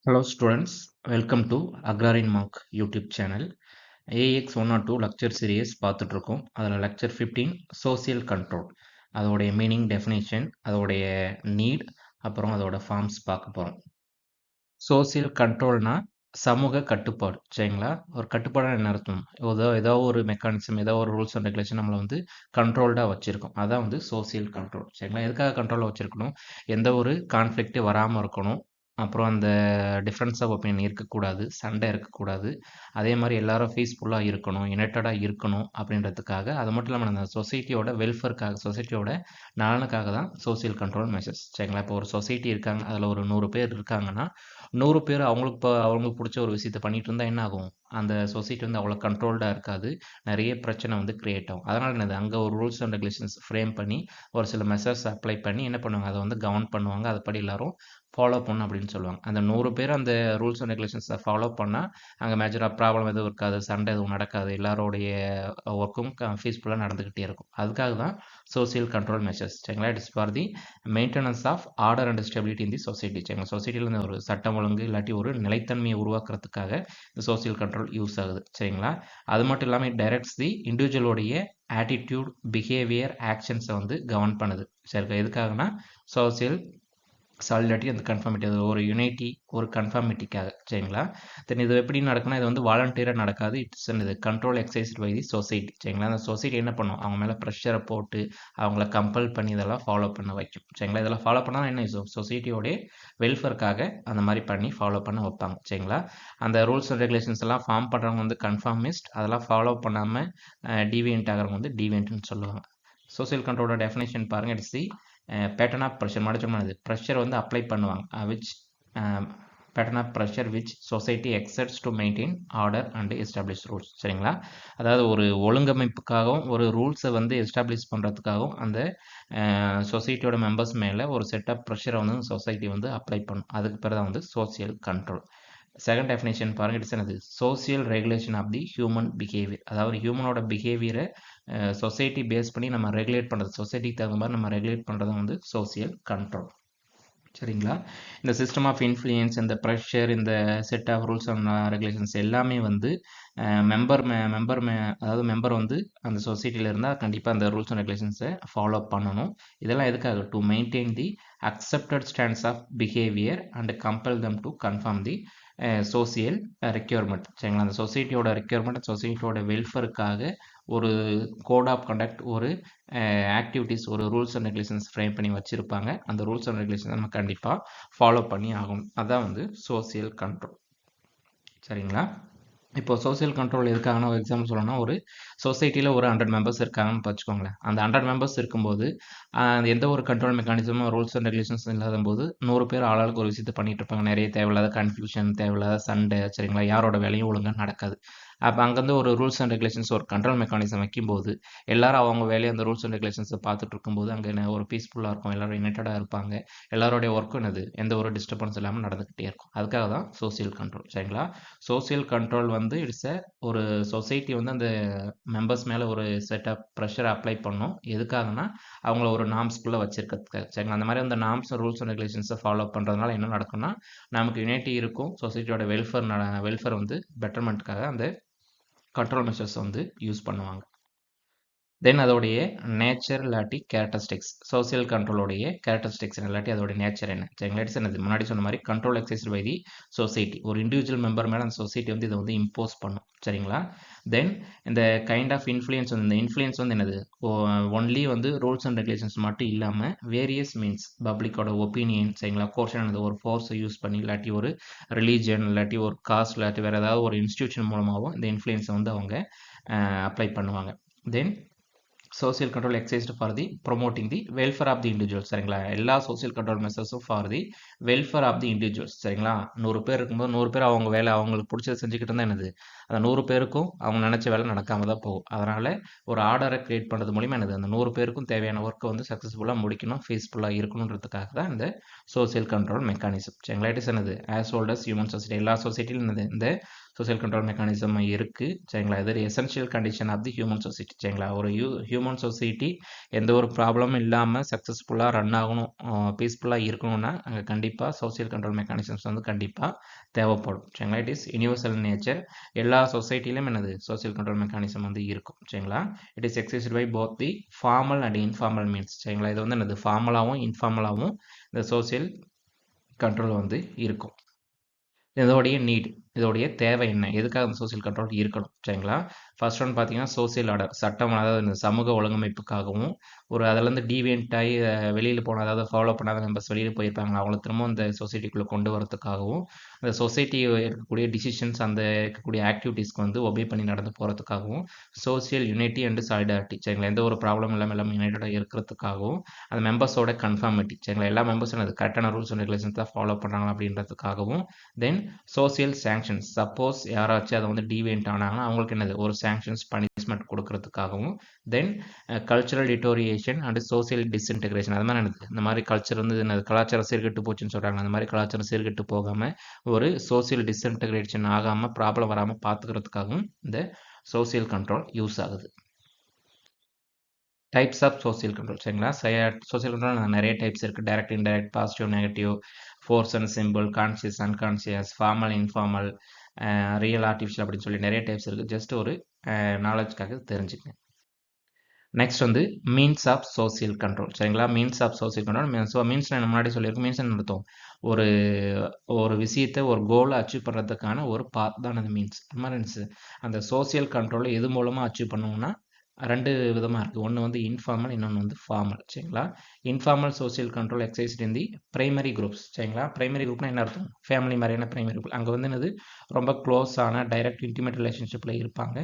Hello students, welcome to Agrarian Monk YouTube channel. AX 102 lecture series பார்த்துட்டு இருக்கோம். அதில் lecture 15 social control. அதோடைய meaning definition, அதோடைய need, அப்புறம் அதோட forms பார்க்க போறோம். சோசியல் கண்ட்ரோல்னா சமூக கட்டுப்பாடு சரிங்களா. ஒரு கட்டுப்பாடு என்ன அர்த்தம், ஏதோ ஒரு மெக்கானிசம், ஏதோ ஒரு ரூல்ஸ் அண்ட் ரெகுலேஷன் நம்மளை வந்து கண்ட்ரோல்டாக வச்சுருக்கோம். அதான் வந்து சோசியல் கண்ட்ரோல் சரிங்களா. எதுக்காக கண்ட்ரோலாக வச்சுருக்கணும், எந்த ஒரு கான்ஃப்ளிக்ட்டு வராமல் இருக்கணும், அப்புறம் அந்த டிஃப்ரென்ஸ் ஆஃப் ஒப்பீனியன் இருக்கக்கூடாது, சண்டை இருக்கக்கூடாது, அதே மாதிரி எல்லாரும் பீஸ்ஃபுல்லாக இருக்கணும், யுனைட்டடாக இருக்கணும் அப்படின்றதுக்காக. அது மட்டும் இல்லாமல் அந்த சொசைட்டியோட வெல்ஃபேருக்காக, சொசைட்டியோட நலனுக்காக தான் சோசியல் கண்ட்ரோல் மெஷர்ஸ் சரிங்களா. இப்போ ஒரு சொசைட்டி இருக்காங்க, அதில் ஒரு 100 பேர் இருக்காங்கன்னா 100 பேர் அவங்களுக்கு பிடிச்ச ஒரு விஷயத்த பண்ணிட்டு இருந்தால் என்ன ஆகும், அந்த சொசைட்டி வந்து அவ்வளோ கண்ட்ரோல்டாக இருக்காது, நிறைய பிரச்சனை வந்து கிரியேட் ஆகும். அதனால் என்னது, அங்கே ஒரு ரூல்ஸ் அண்ட் ரெகுலேஷன்ஸ் ஃப்ரேம் பண்ணி ஒரு சில மெஷர்ஸ் அப்ளை பண்ணி என்ன பண்ணுவாங்க, அதை வந்து கவர்ன் பண்ணுவாங்க. அதுபடி எல்லாரும் ஃபாலோ பண்ணணும் அப்படின்னு சொல்லுவாங்க. அந்த 100 பேர் அந்த ரூல்ஸ் அண்ட் ரெகுலேஷன்ஸை ஃபாலோ பண்ணால் அங்கே மேஜராக ப்ராப்ளம் எதுவும் இருக்காது, சண்டை எதுவும் நடக்காது, எல்லாரோடைய ஒர்க்கும் பீஸ்ஃபுல்லாக நடந்துக்கிட்டே இருக்கும். அதுக்காக தான் சோசியல் கண்ட்ரோல் மெஷர்ஸ் சரிங்களா. It is for the maintenance of order and stability in the society சரிங்களா. சொசைட்டியில் இந்த ஒரு சட்டம் ஒழுங்கு இல்லாட்டி ஒரு நிலைத்தன்மையை உருவாக்குறதுக்காக இந்த சோசியல் கண்ட்ரோல் யூஸ் ஆகுது சரிங்களா. அது மட்டும் இல்லாமல் இட் டைரக்ட்ஸ் தி இண்டிவிஜுவலோடைய ஆட்டிடியூட், பிஹேவியர், ஆக்ஷன்ஸை வந்து கவர்ன் பண்ணுது சரி. எதுக்காகனா சோசியல் சாலிடாரிட்டி அந்த கன்ஃபார்மிட்டி, அது ஒரு யுனைட்டி, ஒரு கன்ஃபார்மிட்டிக்காக சரிங்களா. தென் இது எப்படி நடக்குன்னா, இது வந்து வாலண்டியராக நடக்காது. இட்ஸ் இது control exercised by the society சரிங்களா. அந்த சொசைட்டி என்ன பண்ணும், அவங்க மேலே ப்ரெஷரை போட்டு அவங்கள கம்பல் பண்ணி இதெல்லாம் ஃபாலோ பண்ண வைக்கும் சரிங்களா. இதெல்லாம் ஃபாலோ பண்ணால் என்ன யூஸ், சொசைட்டியோடைய வெல்ஃபேருக்காக அந்த மாதிரி பண்ணி ஃபாலோ பண்ண வைப்பாங்க சரிங்களா. அந்த ரூல்ஸ் அண்ட் ரெகுலேஷன்ஸ் எல்லாம் ஃபார்ம் பண்ணுறவங்க வந்து கன்ஃபார்மிஸ்ட், அதெல்லாம் ஃபாலோ பண்ணாமல் டீவியன்ட் ஆகிறவங்க வந்து டீவியன்ட்னு சொல்லுவாங்க. சோசியல் கண்ட்ரோலோட டெஃபினேஷன் பாருங்கள். It's the pattern of pressure, மடிச்சமானது ப்ரெஷர் வந்து அப்ளை பண்ணுவாங்க. Which pattern of pressure which society exerts to maintain order and establish rules சரிங்களா. அதாவது ஒரு ஒழுங்கமைப்புக்காகவும் ஒரு ரூல்ஸை வந்து எஸ்டாப்ளிஷ் பண்ணுறதுக்காகவும் அந்த சொசைட்டியோட மெம்பர்ஸ் மேலே ஒரு செட் ஆஃப் ப்ரெஷரை வந்து சொசைட்டி வந்து அப்ளை பண்ணும். அதுக்கு பேர் தான் வந்து சோசியல் கண்ட்ரோல். செகண்ட் டெஃபினேஷன் பாருங்கள். இட்ஸ் என்னது, social regulation of the human behaviour. அதாவது ஹியூமனோட பிஹேவியரை சொசைட்டி பேஸ் பண்ணி நம்ம ரெகுலேட் பண்ணுறது, சொசைட்டிக்கு தகுந்த மாதிரி நம்ம ரெகுலேட் பண்ணுறது வந்து சோசியல் கண்ட்ரோல் சரிங்களா. இந்த சிஸ்டம் ஆஃப் இன்ஃப்ளூயன்ஸ், இந்த ப்ரெஷர், இந்த set of rules and regulations எல்லாமே வந்து அதாவது மெம்பர் வந்து அந்த சொசைட்டியில் இருந்தால் கண்டிப்பாக அந்த ரூல்ஸ் அண்ட் ரெகுலேஷன்ஸை ஃபாலோ பண்ணணும். இதெல்லாம் எதுக்காக, to maintain the accepted stands of behaviour and compel them to conform the social requirement சரிங்களா. அந்த சொசைட்டியோட ரெக்யர்மெண்ட், சொசைட்டியோட வெல்ஃபேருக்காக ஒரு கோட் ஆஃப் கண்டக்ட், ஒரு ஆக்டிவிட்டீஸ், ஒரு ரூல்ஸ் அண்ட் ரெகுலேஷன்ஸ் ஃப்ரேம் பண்ணி வச்சுருப்பாங்க. அந்த ரூல்ஸ் அண்ட் ரெகுலேஷன் நம்ம கண்டிப்பாக ஃபாலோ பண்ணி ஆகும். அதான் வந்து சோசியல் கண்ட்ரோல் சரிங்களா. இப்போ சோசியல் கண்ட்ரோல் எதுக்காகனா, ஒரு எக்ஸாம்பிள் சொல்லணும்னா, ஒரு சொசைட்டியில் ஒரு 100 மெம்பர்ஸ் இருக்காங்கன்னு வச்சுக்கோங்களேன். அந்த 100 மெம்பர்ஸ் இருக்கும்போது எந்த ஒரு கண்ட்ரோல் மெக்கானிசமும் ரூல்ஸ் அண்ட் ரெகுலேஷன்ஸ் இல்லாத போது 100 பேர் ஆளாளுக்கு ஒரு விஷயத்தை பண்ணிட்டு இருப்பாங்க. நிறைய தேவையில்லாத கன்ஃபியூஷன், தேவையில்லாத சண்டை சரிங்களா. யாரோட வேலையும் ஒழுங்காக நடக்காது. அப்போ அங்கேருந்து ஒரு ரூல்ஸ் அண்ட் ரெகுலேஷன்ஸ், ஒரு கண்ட்ரோல் மெக்கானிசம் வைக்கும்போது எல்லாரும் அவங்க வேலையை அந்த ரூல்ஸ் அண்ட் ரெகுலேஷன்ஸை பார்த்துட்டு இருக்கும்போது அங்கே ஒரு பீஸ்ஃபுல்லாக இருக்கும், எல்லாரும் யுனைட்டடாக இருப்பாங்க, எல்லாரோடைய ஒர்க்கும் என்னது எந்த ஒரு டிஸ்டர்பன்ஸ் இல்லாமல் நடந்துக்கிட்டே இருக்கும். அதுக்காக தான் சோசியல் கண்ட்ரோல் சரிங்களா. சோசியல் கண்ட்ரோல் வந்து ஒரு சொசைட்டி வந்து அந்த மெம்பர்ஸ் மேலே ஒரு செட் ஆஃப் ப்ரெஷரை அப்ளை பண்ணும். எதுக்காகனா அவங்கள ஒரு நார்ம்ஸ்குள்ளே வச்சிருக்கிறதுக்காக சரிங்களா. அந்த மாதிரி அந்த நார்ம்ஸ், ரூல்ஸ் அண்ட் ரெகுலேஷன்ஸை ஃபாலோ பண்ணுறதுனால என்ன நடக்கும்னா, நமக்கு யுனைட்டி இருக்கும், சொசைட்டியோட வெல்ஃபேர் வந்து பெட்டர்மெண்ட்டுக்காக அந்த கண்ட்ரோல் மெஷர்ஸ் வந்து யூஸ் பண்ணுவாங்க. தென் அதோடைய நேச்சர் இல்லாட்டி கேரக்டரிஸ்டிக்ஸ், சோசியல் கண்ட்ரோலோடைய கேரக்டரிஸ்டிக்ஸ் இல்லாட்டி அதோடைய நேச்சர் என்ன சரிங்களா. இட்ஸ் என்னது, முன்னாடி சொன்ன மாதிரி control exercise by the society. ஒரு இண்டிவிஜுவல் மெம்பர் மேலே அந்த சொசைட்டி வந்து இதை வந்து இம்போஸ் பண்ணும் சரிங்களா. தென் இந்த கைண்ட் ஆஃப் இன்ஃப்ளூயன்ஸ் வந்து, இந்த இன்ஃப்ளூயன்ஸ் வந்து என்னது, ஒன்லி வந்து ரூல்ஸ் அண்ட் ரெகுலேஷன்ஸ் மட்டும் இல்லாமல் வேரியஸ் மீன்ஸ் பப்ளிக்கோட ஒப்பீனியன் சரிங்களா, கோர்ஷன், ஒரு ஃபோர்ஸை யூஸ் பண்ணி இல்லாட்டி ஒரு ரிலீஜன் இல்லாட்டி ஒரு காஸ்ட் இல்லாட்டி வேறு ஏதாவது ஒரு இன்ஸ்டியூஷன் மூலமாகவும் இந்த இன்ஃப்ளூயன்ஸை வந்து அவங்க அப்ளை பண்ணுவாங்க. Then social control exists for the promoting the welfare of the individual சரிங்களா. எல்லா சோசியல் கண்ட்ரோல் மெஷர்ஸும் for the welfare of the individuals சரிங்களா. 100 பேர் இருக்கும்போது 100 பேர் அவங்க வேலை அவங்களுக்கு பிடிச்சதை செஞ்சுக்கிட்டு இருந்தால் என்னது, அந்த 100 பேருக்கும் அவங்க நினச்ச வேலை நடக்காமல் தான் போகும். அதனால் ஒரு ஆர்டரை கிரியேட் பண்ணுறது மூலிமா என்னது, அந்த 100 பேருக்கும் தேவையான ஒர்க்கை வந்து சக்ஸஸ்ஃபுல்லாக முடிக்கணும், ஃபீஸ்ஃபுல்லாக இருக்கணுன்றதுக்காக தான் இந்த சோசியல் கண்ட்ரோல் மெக்கானிசம் சரிங்களா. இட் இஸ் என்னது, as old as human society. எல்லா சொசைட்டிலும் என்னது, இந்த சோசியல் கண்ட்ரோல் மெக்கானிசம் இருக்குது சரிங்களா. இது ஒரு essential condition of the human society சரிங்களா. ஒரு ஹியூமன் சொசைட்டி எந்த ஒரு ப்ராப்ளமும் இல்லாமல் சக்ஸஸ்ஃபுல்லாக ரன் ஆகணும், பீஸ்ஃபுல்லாக இருக்கணும்னா அங்கே கண்டிப்பாக சோசியல் கண்ட்ரோல் மெக்கானிசம்ஸ் வந்து கண்டிப்பாக தேவைப்படும் சரிங்களா. It is universal nature. எல்லா சொசைட்டிலையும் என்னது சோசியல் கண்ட்ரோல் மெக்கானிசம் வந்து இருக்கும் சரிங்களா. It is exist by both the formal and informal means சரிங்களா. இது வந்து என்னது ஃபார்மலாகவும் இன்ஃபார்மலாகவும் இந்த சோசியல் கண்ட்ரோல் வந்து இருக்கும். இதோடைய நீட், இதோடைய தேவை என்ன, எதுக்காக அந்த சோசியல் கண்ட்ரோல் இருக்கணும் சரிங்களா. ஃபர்ஸ்ட் ஒன் பார்த்தீங்கன்னா சோசியல் ஆர்டர், சட்டம், அதாவது இந்த சமூக ஒழுங்கமைப்புக்காகவும் ஒரு அதிலேருந்து டீவியன்ட் ஆகி வெளியில் போன, அதாவது ஃபாலோ பண்ணாத மெம்பர்ஸ் வெளியில் போயிருப்பாங்க, அவங்கள திரும்ப இந்த சொசைட்டிக்குள்ளே கொண்டு வரதுக்காகவும் அந்த சொசைட்டி இருக்கக்கூடிய டிசிஷன்ஸ், அந்த இருக்கக்கூடிய ஆக்டிவிட்டீஸ்க்கு வந்து ஒபே பண்ணி நடந்து போகிறதுக்காகவும் சோசியல் யூனிட்டி அண்ட் சாலிடாரிட்டி சரிங்களா. எந்த ஒரு ப்ராப்ளம் இல்லாமல் எல்லாம் யுனைடடாக இருக்கிறதுக்காகவும் அந்த மெம்பர்ஸோட கன்ஃபார்மிட்டி சரிங்களா. எல்லா மெம்பர்ஸும் அது கரெக்டான ரூல்ஸ் அண்ட் ரெகுலேஷன்ஸ் தான் ஃபாலோ பண்ணுறாங்க அப்படின்றதுக்காகவும் தென் சோசியல் சாங்ஷன்ஸ், சப்போஸ் யாராச்சும் அதை வந்து டீவியன்ட் ஆனாங்கன்னா அவங்களுக்கு என்னது ஒரு சாங்ஷன்ஸ் பனிஷ்மெண்ட் கொடுக்கறதுக்காகவும் then cultural deterioration and social disintegration, அது மாதிரி என்னது இந்த மாதிரி கல்ச்சர் வந்து என்னது கலாச்சாரம் சீர்கெட்டு போச்சுன்னு சொல்கிறாங்க, அந்த மாதிரி கலாச்சாரம் சீர்கெட்டு போகாமல் ஒரு சோசியல் டிஸ்இன்டெகிரேஷன் ஆகாமல் ப்ராப்ளம் வராமல் பார்த்துக்கிறதுக்காகவும் இந்த சோசியல் கண்ட்ரோல் யூஸ் ஆகுது. டைப்ஸ் ஆஃப் சோசியல் கண்ட்ரோல் சரிங்களா. சோசியல் கண்ட்ரோல் நிறைய டைப்ஸ் இருக்குது. Direct, indirect, positive, negative, force and simple, conscious, unconscious, formal, informal, real, artificial அப்படின்னு சொல்லி நிறைய டைப்ஸ் இருக்குது. ஜஸ்ட் ஒரு நாலேஜ்க்காக தெரிஞ்சுக்கங்க. நெக்ஸ்ட் வந்து மீன்ஸ் ஆஃப் சோசியல் கண்ட்ரோல் சரிங்களா. Means of social control, so means நான் முன்னாடி சொல்லியிருக்கோம். மீன்ஸ் என்ன அர்த்தம், ஒரு ஒரு விஷயத்தை ஒரு கோலை அச்சீவ் பண்ணுறதுக்கான ஒரு பாத் தான் அந்த மீன்ஸ். அது மாதிரி அந்த சோசியல் கண்ட்ரோலை எது மூலமாக அச்சீவ் பண்ணுவோம்னா ரெண்டு விதமாக இருக்குது. ஒன்று வந்து இன்ஃபார்மல், இன்னொன்று வந்து ஃபார்மல் சரிங்களா. Informal social control exist in the primary groups சரிங்களா. பிரைமரி குரூப்னா என்ன அர்த்தம், ஃபேமிலி மாதிரியான பிரைமரி குரூப். அங்கே வந்து என்னது ரொம்ப க்ளோஸான டைரக்ட் இன்டிமேட் ரிலேஷன்ஷிப்பில் இருப்பாங்க.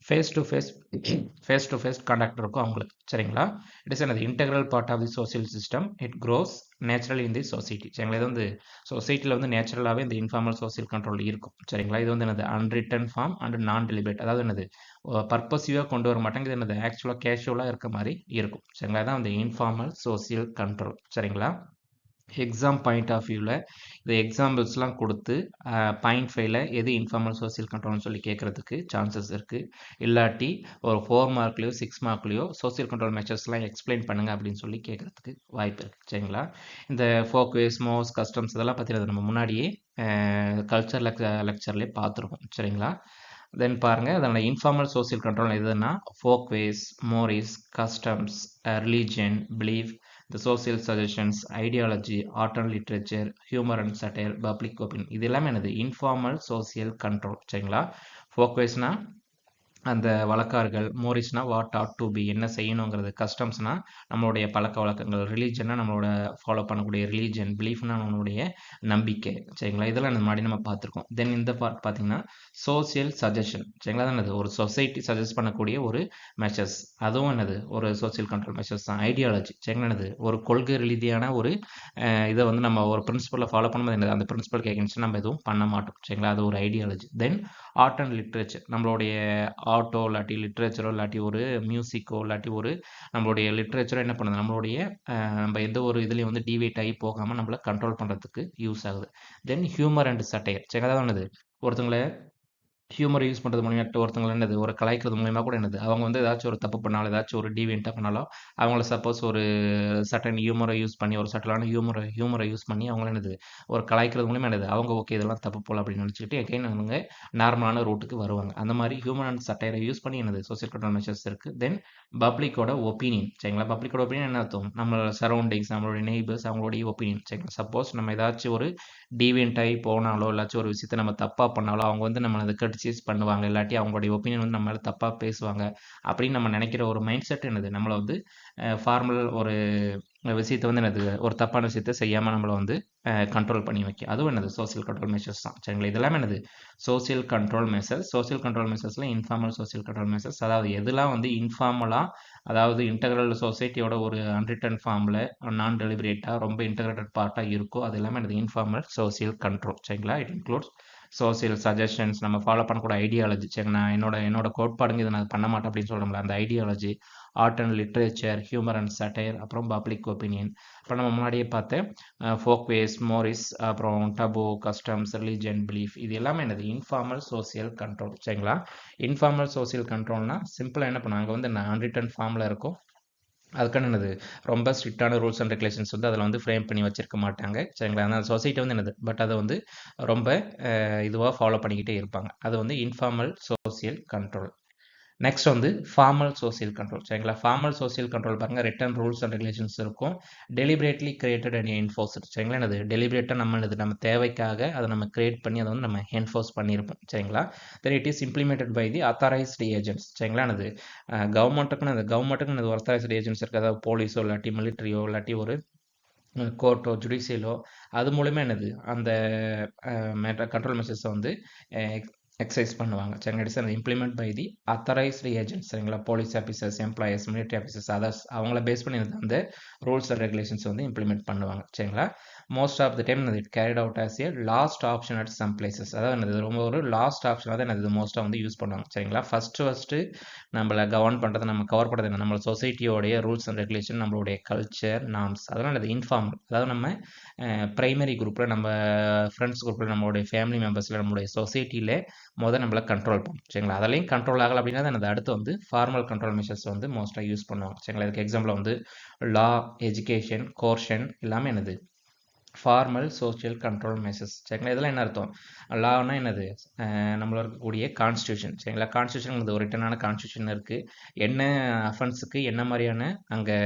ஃபேஸ் டு ஃபேஸ் கான்டாக்ட் இருக்கும் அவங்களுக்கு சரிங்களா. இட் இஸ் என்னது integral part of the social system. It grows naturally in the society சரிங்களா. இது வந்து சொசைட்டியில் வந்து நேச்சுரலாகவே இந்த இன்ஃபார்மல் சோசியல் கண்ட்ரோல் இருக்கும் சரிங்களா. இது வந்து என்னது அன்ரிட்டன் ஃபார்ம் அண்ட் நான் டெலிபரேட், அதாவது என்னது பர்பஸிவாக கொண்டு வர மாட்டாங்க, இது என்னது ஆக்சுவலாக கேஷுவலாக இருக்க மாதிரி இருக்கும் சரிங்களா. தான் வந்து இன்ஃபார்மல் சோசியல் கண்ட்ரோல் சரிங்களா. எக்ஸாம் பாயிண்ட் ஆஃப் வியூவில் இந்த எக்ஸாம்பிள்ஸ்லாம் கொடுத்து பாயிண்ட் 5ல எது இன்ஃபார்மல் சோசியல் கண்ட்ரோல்னு சொல்லி கேட்குறதுக்கு சான்சஸ் இருக்குது. இல்லாட்டி ஒரு 4 மார்க்லேயோ 6 மார்க்லேயோ சோசியல் கண்ட்ரோல் மெஷர்ஸ்லாம் எக்ஸ்பிளைன் பண்ணுங்கள் அப்படின்னு சொல்லி கேட்குறதுக்கு வாய்ப்பு இருக்குது சரிங்களா. இந்த ஃபோக் வேஸ், மோஸ், கஸ்டம்ஸ் இதெல்லாம் பற்றி நம்ம முன்னாடியே கல்ச்சர் லெக்சர்லேயே பார்த்துருக்கோம் சரிங்களா. தென் பாருங்கள், அதனால் இன்ஃபார்மல் சோசியல் கண்ட்ரோல் எதுன்னா folk ways, mores, customs, religion, belief, the social suggestions, ideology, art and literature, humor and satire, public opinion, இது எல்லாமே என்னது இன்ஃபார்மல் சோசியல் கண்ட்ரோல் சரிங்களா. ஃபோக்வேஸ்னா அந்த வழக்காறுகள், மோரிஸ்னா வாட் ஆட் டு பி, என்ன செய்யணுங்கிறது, கஸ்டம்ஸ்னா நம்மளுடைய பழக்க வழக்கங்கள், ரிலீஜன்னா நம்மளோட ஃபாலோ பண்ணக்கூடிய ரிலீஜன், பிலீஃப்னா நம்மளுடைய நம்பிக்கை சரிங்களா. இதெல்லாம் இந்த மாதிரி நம்ம பார்த்துருக்கோம். தென் இந்த பார்ட் பார்த்தீங்கன்னா சோசியல் சஜஷன் சரிங்களா. தான் என்னது ஒரு சொசைட்டி சஜஸ்ட் பண்ணக்கூடிய ஒரு மெஷர்ஸ், அதுவும் என்னது ஒரு சோசியல் கண்ட்ரோல் மெஷர்ஸ் தான். ஐடியாலஜி சரிங்களா, என்னது ஒரு கொள்கை ரீதியான ஒரு இதை வந்து நம்ம ஒரு பிரின்சிபலை ஃபாலோ பண்ணும்போது என்னது அந்த பிரின்சிபலுக்கு எகென்ஸ்ட் நம்ம எதுவும் பண்ண மாட்டோம் சரிங்களா. அது ஒரு ideology. Then art and literature, நம்மளுடைய ஆர்ட்டோ இல்லாட்டி லிட்ரேச்சரோ இல்லாட்டி ஒரு மியூசிக்கோ இல்லாட்டி ஒரு நம்மளுடைய லிட்ரேச்சரோ என்ன பண்ணுது, நம்மளுடைய நம்ம எந்த ஒரு இதுலேயும் வந்து டிவேட் ஆகி போகாமல் நம்மளை கண்ட்ரோல் பண்ணுறதுக்கு யூஸ் ஆகுது. தென் ஹியூமர் அண்ட் சட்டையர் சரி, அதாவது என்னது ஒருத்தங்களை ஹியூமர் யூஸ் பண்ணுறது மூலியமாக ஒருத்தவங்களை என்னது ஒரு கலாய்க்கிறது மூலியமாக கூட என்னது அவங்க வந்து ஏதாச்சும் ஒரு தப்பு பண்ணாலும் ஏதாச்சும் ஒரு டீவியண்ட்டாக பண்ணாலும் அவங்கள சப்போஸ் ஒரு சட்டன் ஹியூமரை யூஸ் பண்ணி ஒரு சட்டலான ஹியூமரை யூஸ் பண்ணி அவங்கள என்னது ஒரு கலாய்க்கிறது மூலியமாக என்னது அவங்க ஓகே இதெல்லாம் தப்பு போல அப்படின்னு நினச்சிக்கிட்டு எகைன் அவங்க நார்மலான ரூட்டுக்கு வருவாங்க. அந்த மாதிரி ஹியூமன் அண்ட் சட்டையரை யூஸ் பண்ணி என்னது சோசியல் கண்ட்ரோல் மெஷர்ஸ் இருக்குது. தென் பப்ளிக்கோட ஒப்பீனியன் சரிங்களா. பப்ளிக்கோட ஒப்பீனியன் என்ன அர்த்தம், நம்மளோட சரௌண்டிங்ஸ், நம்மளுடைய நெய்பர்ஸ், அவங்களுடைய ஒப்பீனியன் சரிங்களா. சப்போஸ் நம்ம ஏதாச்சும் ஒரு டீவியண்ட் ஆகி போனாலோ இல்லாச்சும் ஒரு விஷயத்தை நம்ம தப்பாக பண்ணாலோ அவங்க வந்து நம்மளை அதை கிரிட்டிசைஸ் பண்ணுவாங்க, இல்லாட்டி அவங்களுடைய ஒப்பீனியன் வந்து நம்ம மேலே தப்பாக பேசுவாங்க அப்படின்னு நம்ம நினைக்கிற ஒரு மைண்ட் செட் என்னது நம்மளை வந்து ஃபார்மல் ஒரு விஷயத்தை வந்து என்னது ஒரு தப்பான விஷயத்தை செய்யாமல் நம்மளை வந்து கண்ட்ரோல் பண்ணி வைக்க, அதுவும் என்னது சோசியல் கண்ட்ரோல் மெஷர்ஸ் தான் சரிங்களா. இதெல்லாமே என்னது social control measures. Social control மெஷர்ஸில் இன்ஃபார்மல் சோசியல் கண்ட்ரோல் மெஷர்ஸ், அதாவது எதெல்லாம் வந்து இன்ஃபார்மலாக, அதாவது இன்டெக்ரல் சொசைட்டியோட ஒரு அன்ரிட்டன் ஃபார்மில் நான் டெலிபரேட்டாக ரொம்ப இன்டெகிரேட்டட் பார்ட்டாக இருக்கோ அது எல்லாமே என்னது இன்ஃபார்மல் சோசியல் கண்ட்ரோல் சரிங்களா. இட் இன்க்ளூட்ஸ் சோசியல் சஜஷன்ஸ், நம்ம ஃபாலோ பண்ணக்கூடிய ஐடியாலஜி சரி, நான் என்னோட கோட்பாடுங்க இதை நான் பண்ண மாட்டேன் அப்படின்னு சொல்கிறோம்ல அந்த ideology, art and literature, humour and satire, அப்புறம் பப்ளிக் ஒப்பீனியன். இப்போ நம்ம முன்னாடியே பார்த்தேன் ஃபோக்வேஸ், மோரிஸ், அப்புறம் டபு, கஸ்டம்ஸ், ரிலீஜன், பிலீஃப், இது எல்லாமே என்னது இன்ஃபார்மல் சோசியல் கண்ட்ரோல். சரிங்களா? இன்ஃபார்மல் சோசியல் கண்ட்ரோல்னா சிம்பிளாக என்ன பண்ணுவாங்க வந்து அன்ரிட்டன் ஃபார்மில் இருக்கும். அதுக்கான என்னது ரொம்ப ஸ்ட்ரிக்டான ரூல்ஸ் அண்ட் ரெகுலேஷன்ஸ் வந்து அதில் வந்து ஃப்ரேம் பண்ணி வச்சிருக்க மாட்டாங்க. சரிங்களா? அந்த சொசைட்டி வந்து என்னது பட் அதை வந்து ரொம்ப இதுவாக ஃபாலோ பண்ணிக்கிட்டே இருப்பாங்க. அது வந்து இன்ஃபார்மல் சோசியல் கண்ட்ரோல். நெக்ஸ்ட் வந்து ஃபார்மல் சோசியல் கண்ட்ரோல். சரிங்களா? ஃபார்மல் சோசியல் கண்ட்ரோல் பாருங்க, ரிட்டன் ரூல்ஸ் அண்ட் ரெகுலேஷன்ஸ் இருக்கும். Deliberately created and enforced. சரிங்களா? என்னது டெலிபரேட்டாக நம்ம தேவைக்காக அதை நம்ம கிரியேட் பண்ணி அதை வந்து நம்ம என்ஃபோர்ஸ் பண்ணியிருப்போம். சரிங்களா? Then it is implemented by the authorised agents. சரிங்களா? என்னது கவர்மெண்ட்டுக்குன்னு ஒரு அத்தாரைஸ்டு ஏஜென்ட்ஸ் இருக்குது. அதாவது போலீஸோ இல்லாட்டி மிலிட்ரியோ இல்லாட்டி ஒரு கோர்ட்டோ ஜுடிஷியலோ அது மூலமா என்னது அந்த கண்ட்ரோல் மெஷர்ஸை வந்து எக்ஸசைஸ் பண்ணுவாங்க. சரிங்களா? It's and implement by the authorised agents. சரிங்களா? Police officers, employers, military officers, others அவங்கள பேஸ் பண்ணி அந்த ரூல்ஸ் அண்ட் ரெகுலேஷன்ஸ் வந்து இம்ப்ளிமெண்ட் பண்ணுவாங்க. சரிங்களா? மோஸ்ட் ஆஃப் த டைம் இது carried out as a last option at some places. அதாவது என்னது ரொம்ப ஒரு லாஸ்ட் ஆப்ஷனாக தான் என்னது மோஸ்ட்டாக வந்து யூஸ் பண்ணுவாங்க. சரிங்களா? ஃபஸ்ட்டு நம்மளை கவர்ன் பண்ணுறது, நம்ம கவர் பண்ணுறது என்ன, நம்ம சொசைட்டியோடைய ரூல்ஸ் அண்ட் ரெகுலேஷன், நம்மளுடைய கல்ச்சர், நார்ம்ஸ், அதெல்லாம் அது இன்ஃபார்மல். அதாவது நம்ம ப்ரைமரி குரூப்பில், நம்ம ஃப்ரெண்ட்ஸ் குரூப்பில், நம்மளுடைய ஃபேமிலி மெம்பர்ஸில், நம்மளுடைய சொசைட்டியில் நம்மளை கண்ட்ரோல் பண்ணும். சரிங்களா? அதலையும் கண்ட்ரோல் ஆகலை அப்படின்னா தான் அடுத்து வந்து ஃபார்மல் கண்ட்ரோல் மெஷர்ஸ் வந்து மோஸ்ட்டாக யூஸ் பண்ணுவாங்க. சரிங்களா? இதுக்கு எக்ஸாம்பிள் வந்து லா, எஜுகேஷன், கோர்ஷன் எல்லாமே என்னது ஃபார்மல் சோஷியல் கண்ட்ரோல் மெஷர்ஸ். சரிங்களா? இதெல்லாம் என்ன அர்த்தம்? லான்னா என்னது நம்மள இருக்கக்கூடிய கான்ஸ்டியூஷன். சரிங்களா? கான்ஸ்டியூஷன் ஒரு ரிட்டனான கான்ஸ்டியூஷன் இருக்குது. என்ன அஃபென்ஸுக்கு என்ன மாதிரியான அங்கே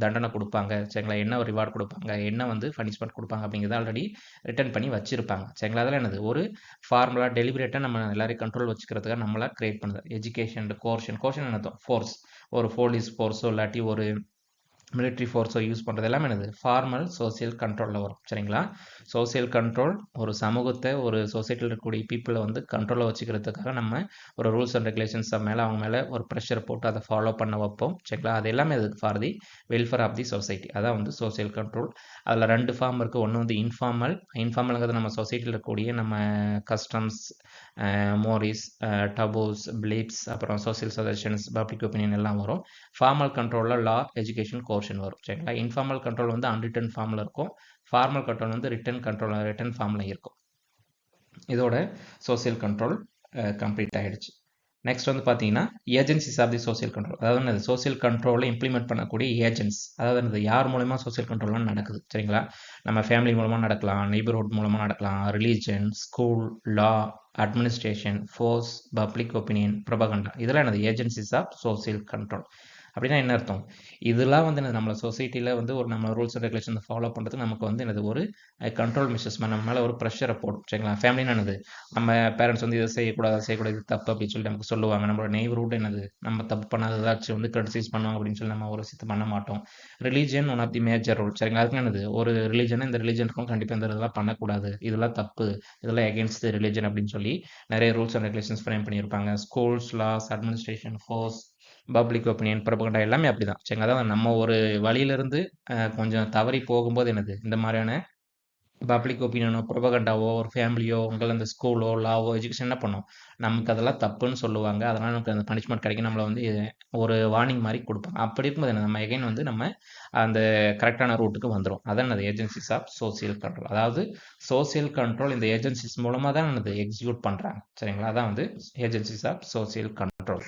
தண்டனை கொடுப்பாங்க, சரிங்களா, என்ன ஒரு ரிவார்டு கொடுப்பாங்க, என்ன வந்து பனிஷ்மெண்ட் கொடுப்பாங்க அப்படிங்கிறத ஆல்ரெடி ரிட்டர்ன் பண்ணி வச்சிருப்பாங்க. சரிங்களா? அதெல்லாம் என்னது ஒரு ஃபார்முலா டெலிபரேட்டாக நம்ம எல்லாரையும் கண்ட்ரோல் வச்சுக்கிறதுக்காக நம்மளா கிரியேட் பண்ணுது. எஜுகேஷன், கோர்ஷன் என்ன அர்த்தம்? ஃபோர்ஸ், ஒரு போலீஸ் ஃபோர்ஸோ இல்லாட்டி ஒரு மிலிட்ரி ஃபோர்ஸோ யூஸ் பண்ணுறது எல்லாமே என்னது ஃபார்மல் சோசியல் கண்ட்ரோலில் வரும். சரிங்களா? சோசியல் கண்ட்ரோல் ஒரு சமூகத்தை, ஒரு சொசைட்டியில் இருக்கக்கூடிய பீப்புளை வந்து கண்ட்ரோலில் வச்சுக்கிறதுக்காக நம்ம ஒரு ரூல்ஸ் அண்ட் ரெகுலேஷன்ஸ் மேலே அவங்க மேலே ஒரு ப்ரெஷர் போட்டு அதை ஃபாலோ பண்ண வைப்போம். சரிங்களா? அது எல்லாமே இதுக்கு for the welfare of the society. அதான் வந்து சோசியல் கண்ட்ரோல். அதில் 2 ஃபார்ம் இருக்குது. ஒன்று வந்து இன்ஃபார்மல்ங்கிறது நம்ம சொசைட்டியில் இருக்கக்கூடிய நம்ம கஸ்டம்ஸ், மோரிஸ், டபூஸ், பிலீப்ஸ், அப்புறம் சோசியல் சஜஷன்ஸ், பப்ளிக் ஒப்பீனியன் எல்லாம் வரும். ஃபார்மல் கண்ட்ரோலில் லா, எஜுகேஷன், கோர்ஷன் வரும். சரிங்களா? இன்ஃபார்மல் கண்ட்ரோல் வந்து அன்ரிட்டன் ஃபார்மில் இருக்கும். ஃபார்மல் கண்ட்ரோல் வந்து ரிட்டன் ஃபார்மில் இருக்கும். இதோட சோசியல் கண்ட்ரோல் கம்ப்ளீட் ஆகிடுச்சு. நெக்ஸ்ட் வந்து பார்த்தீங்கன்னா agencies of the social control. அதாவது சோசியல் கண்ட்ரோலை இம்ப்ளிமெண்ட் பண்ணக்கூடிய ஏஜென்ட்ஸ். அதாவது யார் மூலமா சோசியல் கண்ட்ரோல்லாம் நடக்குது. சரிங்களா? நம்ம ஃபேமிலி மூலமாக நடக்கலாம், நெய்பர்ஹுட் மூலமாக நடக்கலாம், religion, school, law, administration, force, public opinion, propaganda, இதெல்லாம் என்னது ஏஜென்சிஸ் ஆஃப் சோசியல் கண்ட்ரோல். அப்படின்னா என்ன அர்த்தம்? இதெல்லாம் வந்து நம்ம சொசைட்டியில் வந்து ஒரு நம்ம ரூல்ஸ் அண்ட் ரெகுலேஷன் ஃபாலோ பண்ணுறதுக்கு நமக்கு வந்து என்னது ஒரு கண்ட்ரோல் மெஷர்ஸ் நம்ம மேலே ஒரு ப்ரெஷரை போடும். சரிங்களா? ஃபேமிலின்னு என்னது நம்ம பேரண்ட்ஸ் வந்து இதை செய்யக்கூடாது இது தப்பு அப்படின்னு சொல்லி நமக்கு சொல்லுவாங்க. நம்மளோட நெய்பர்ஹுட் என்னது நம்ம தப்பு பண்ணாத ஏதாச்சும் வந்து கிரிட்டிசைஸ் பண்ணுவாங்க அப்படின்னு சொல்லி நம்ம ஒரு விஷயத்தை பண்ண மாட்டோம். Religion one of the major rule. சரிங்களா? அதுக்கு என்னது ஒரு ரிலீஜனை இந்த ரிலீஜனுக்கும் கண்டிப்பாக இந்த இதெல்லாம் பண்ணக்கூடாது, இதெல்லாம் தப்பு, இதெல்லாம் எகென்ஸ்ட் ரிலீஜன் அப்படின்னு சொல்லி நிறைய ரூல்ஸ் அண்ட் ரெகுலேஷன்ஸ் ஃப்ரேம் பண்ணியிருப்பாங்க. Schools, laws, administration, force, public opinion, propaganda எல்லாமே அப்படிதான். சரிங்களா? அதாவது நம்ம ஒரு வழியிலிருந்து கொஞ்சம் தவறி போகும்போது என்னது இந்த மாதிரியான பப்ளிக் ஒப்பீனியனோ, ப்ரொபகண்டாவோ, ஒரு ஃபேமிலியோ, உங்களை அந்த ஸ்கூலோ, லாவோ, எஜுகேஷன் என்ன பண்ணும், நமக்கு அதெல்லாம் தப்புன்னு சொல்லுவாங்க. அதனால் நமக்கு அந்த பனிஷ்மெண்ட் கிடைக்கும். நம்மளை வந்து ஒரு வார்னிங் மாதிரி கொடுப்பாங்க. அப்படி இருக்கும்போது என்ன, நம்ம எகைன் வந்து நம்ம அந்த கரெக்டான ரூட்டுக்கு வந்துடும். அதான் அந்த ஏஜென்சிஸ் ஆஃப் சோசியல் கண்ட்ரோல். அதாவது சோசியல் கண்ட்ரோல் இந்த ஏஜென்சிஸ் மூலமாக தான் என்னது எக்ஸிக்யூட் பண்ணுறாங்க. சரிங்களா? அதான் வந்து agencies of social control.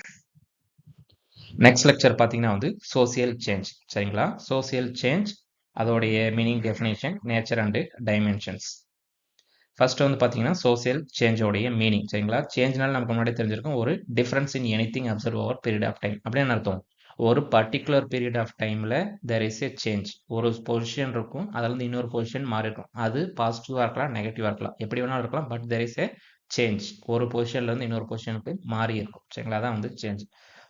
Next lecture பார்த்தீங்கன்னா வந்து சோசியல் சேஞ்ச். சரிங்களா? சோசியல் சேஞ்ச், அதோடைய meaning, definition, nature and dimensions. First வந்து பார்த்தீங்கன்னா சோசியல் சேஞ்சோடைய மீனிங். சரிங்களா? சேஞ்ச்னால நமக்கு முன்னாடி தெரிஞ்சிருக்கும் ஒரு difference in anything observe over period of time. அப்படின்னு அர்த்தம், ஒரு பர்டிகுலர் பீரியட் ஆஃப் டைமில் தெர் இஸ் ஏ சேஞ்ச். ஒரு பொசிஷன் இருக்கும், அதில் இருந்து இன்னொரு பொசிஷன் மாறி இருக்கும். அது பாசிட்டிவாக இருக்கலாம், நெகட்டிவாக இருக்கலாம், எப்படி வேணாலும் இருக்கலாம். But there is a change. ஒரு பொசிஷன்லேருந்து இன்னொரு பொசிஷனுக்கு மாறி இருக்கும். சரிங்களா? அதான் வந்து சேஞ்ச்.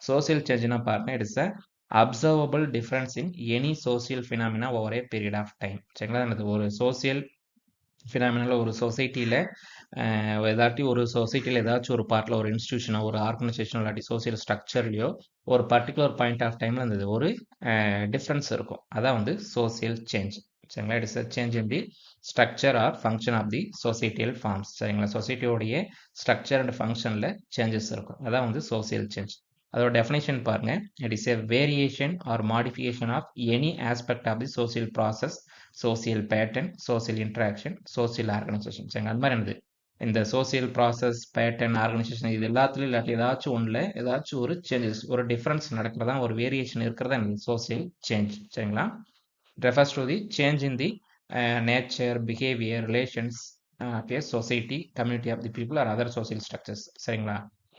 சோசியல் சேஞ்ச்னா பாருங்க, it is a observable difference in any social phenomena over a period of time. சரிங்களா? ஒரு சோசியல் ஃபினாமினால ஒரு சொசைட்டியில் ஏதாச்சும் ஒரு பார்ட்டில் ஒரு இன்ஸ்டியூஷனோ, ஒரு ஆர்கனைசேஷனோ, இல்லாட்டி சோசியல் ஸ்ட்ரக்சர்லையோ ஒரு பர்டிகுலர் பாயிண்ட் ஆஃப் டைமில் இருந்தது ஒரு டிஃப்ரென்ஸ் இருக்கும். அதான் வந்து சோசியல் சேஞ்ச். சரிங்களா? It is a change in the structure or function of the societal forms. சரிங்களா? சொசைட்டியோடைய ஸ்ட்ரக்சர் அண்ட் ஃபங்க்ஷனில் சேஞ்சஸ் இருக்கும். அதான் வந்து சோசியல் சேஞ்ச். அதோட டெஃபினேஷன் பாருங்க. It is a variation or modification of any aspect of the social process, social pattern, social interaction, social organization. சரிங்க, அது மாதிரி என்னது இந்த சோசியல் ப்ராசஸ், பேட்டர்ன், ஆர்கனைசேஷன் இது எல்லாத்துலையும் இல்லாட்டி ஏதாச்சும் ஒன்றில் ஏதாச்சும் ஒரு சேஞ்சஸ், ஒரு டிஃப்ரென்ஸ் நடக்கிறதா, ஒரு வேரியேஷன் இருக்கிறதா என்னது சோசியல் சேஞ்ச். சரிங்களா, refers to the change in the nature, behavior, relations, okay, society, community of the people or other social structures. சரிங்களா,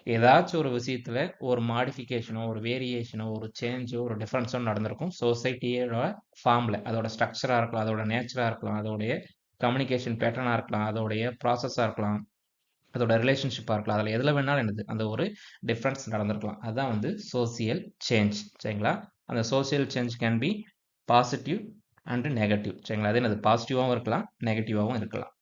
ஏதாச்சும் ஒரு விஷயத்துல ஒரு மாடிஃபிகேஷனோ, ஒரு வேரியேஷனோ, ஒரு சேஞ்சோ, ஒரு டிஃபரன்ஸோ நடந்திருக்கும் சொசைட்டியோட ஃபார்ம்ல. அதோட ஸ்ட்ரக்சரா இருக்கலாம், அதோட நேச்சரா இருக்கலாம், அதோடைய கம்யூனிகேஷன் பேட்டர்னா இருக்கலாம், அதோடைய ப்ராசஸா இருக்கலாம், அதோட ரிலேஷன்ஷிப்பாக இருக்கலாம், அதில் எதில் வேணாலும் என்னது அந்த ஒரு டிஃப்ரென்ஸ் நடந்திருக்கலாம். அதுதான் வந்து சோசியல் சேஞ்ச். சரிங்களா, அந்த social change can be positive and negative. சரிங்களா, அது என்னது பாசிட்டிவாகவும் இருக்கலாம், நெகட்டிவாகவும் இருக்கலாம்.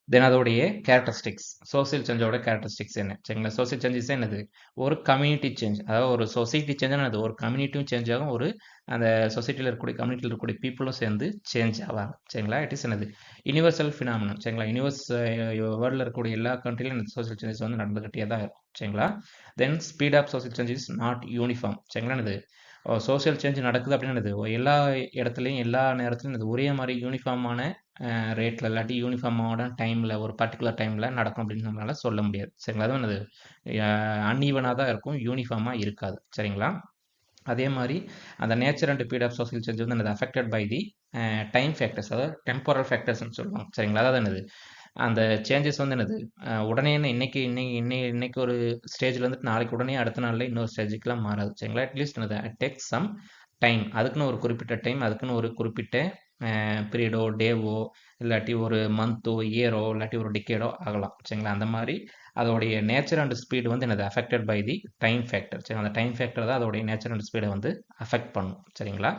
தென் அதோடைய கேரக்டரிஸ்டிக்ஸ், சோசியல் சேஞ்சோட கேரக்டரிஸ்டிக்ஸ் என்ன? சரிங்களா, சோசியல் சேஞ்சஸ் என்னது ஒரு கம்யூனிட்டி சேஞ்ச், அதாவது ஒரு சொசைட்டி சேஞ்ச் என்னது ஒரு கம்யூனிட்டியும் சேஞ்ச் ஆகும், ஒரு அந்த சொசைட்டியில் இருக்கக்கூடிய கம்யூனிட்டியில் இருக்கக்கூடிய பீப்புளும் சேர்ந்து சேஞ்ச் ஆவாங்க. சரிங்களா, இட் இஸ் என்னது யூனிவர்சல் ஃபினாமினன். சரிங்களா, வேர்ல்டில் இருக்கக்கூடிய எல்லா கண்ட்ரிலும் இந்த சோசியல் சேஞ்சஸ் வந்து நடந்துகிட்டே தான் இருக்கும். சரிங்களா, then speed of social change is not uniform. சரிங்களா, என்னது சோசியல் சேஞ்ச் நடக்குது அப்படின்னு என்னது எல்லா இடத்துலையும் எல்லா நேரத்துலையும் இது ஒரே மாதிரி யூனிஃபார்மான ரேட்டில் இல்லாட்டி யூனிஃபார்மோட டைமில் ஒரு பர்டிகுலர் டைமில் நடக்கும் அப்படின்னு நம்மளால சொல்ல முடியாது. சரிங்களா, அதுவும் என்னது அன்ஈவனாக தான் இருக்கும், யூனிஃபார்மாக இருக்காது. சரிங்களா, அதே மாதிரி அந்த nature and period of social change வந்து என்னது affected by the time factors, அதாவது டெம்பரல் ஃபேக்டர்ஸ்னு சொல்லுவாங்க. சரிங்களா, அதாவது என்னது அந்த சேஞ்சஸ் வந்து என்னது உடனே இன்னைக்கு ஒரு ஸ்டேஜில் வந்துட்டு நாளைக்கு உடனே அடுத்த நாளில் இன்னொரு ஸ்டேஜுக்குலாம் மாறாது. சரிங்களா, அட்லீஸ்ட் என்னது டேக் சம் டைம், அதுக்குன்னு ஒரு குறிப்பிட்ட டைம், அதுக்குன்னு ஒரு குறிப்பிட்ட பீரியடோ, டேவோ, இல்லாட்டி ஒரு மந்த்தோ, இயரோ, இல்லாட்டி ஒரு டிக்கேடோ ஆகலாம். சரிங்களா, அந்த மாதிரி அதோடைய நேச்சர் அண்ட் ஸ்பீடு வந்து என்னது affected by the time factor. சரி, அந்த டைம் ஃபேக்டர் தான் அதோடைய நேச்சர் அண்ட் ஸ்பீடை வந்து அஃபெக்ட் பண்ணும். சரிங்களா,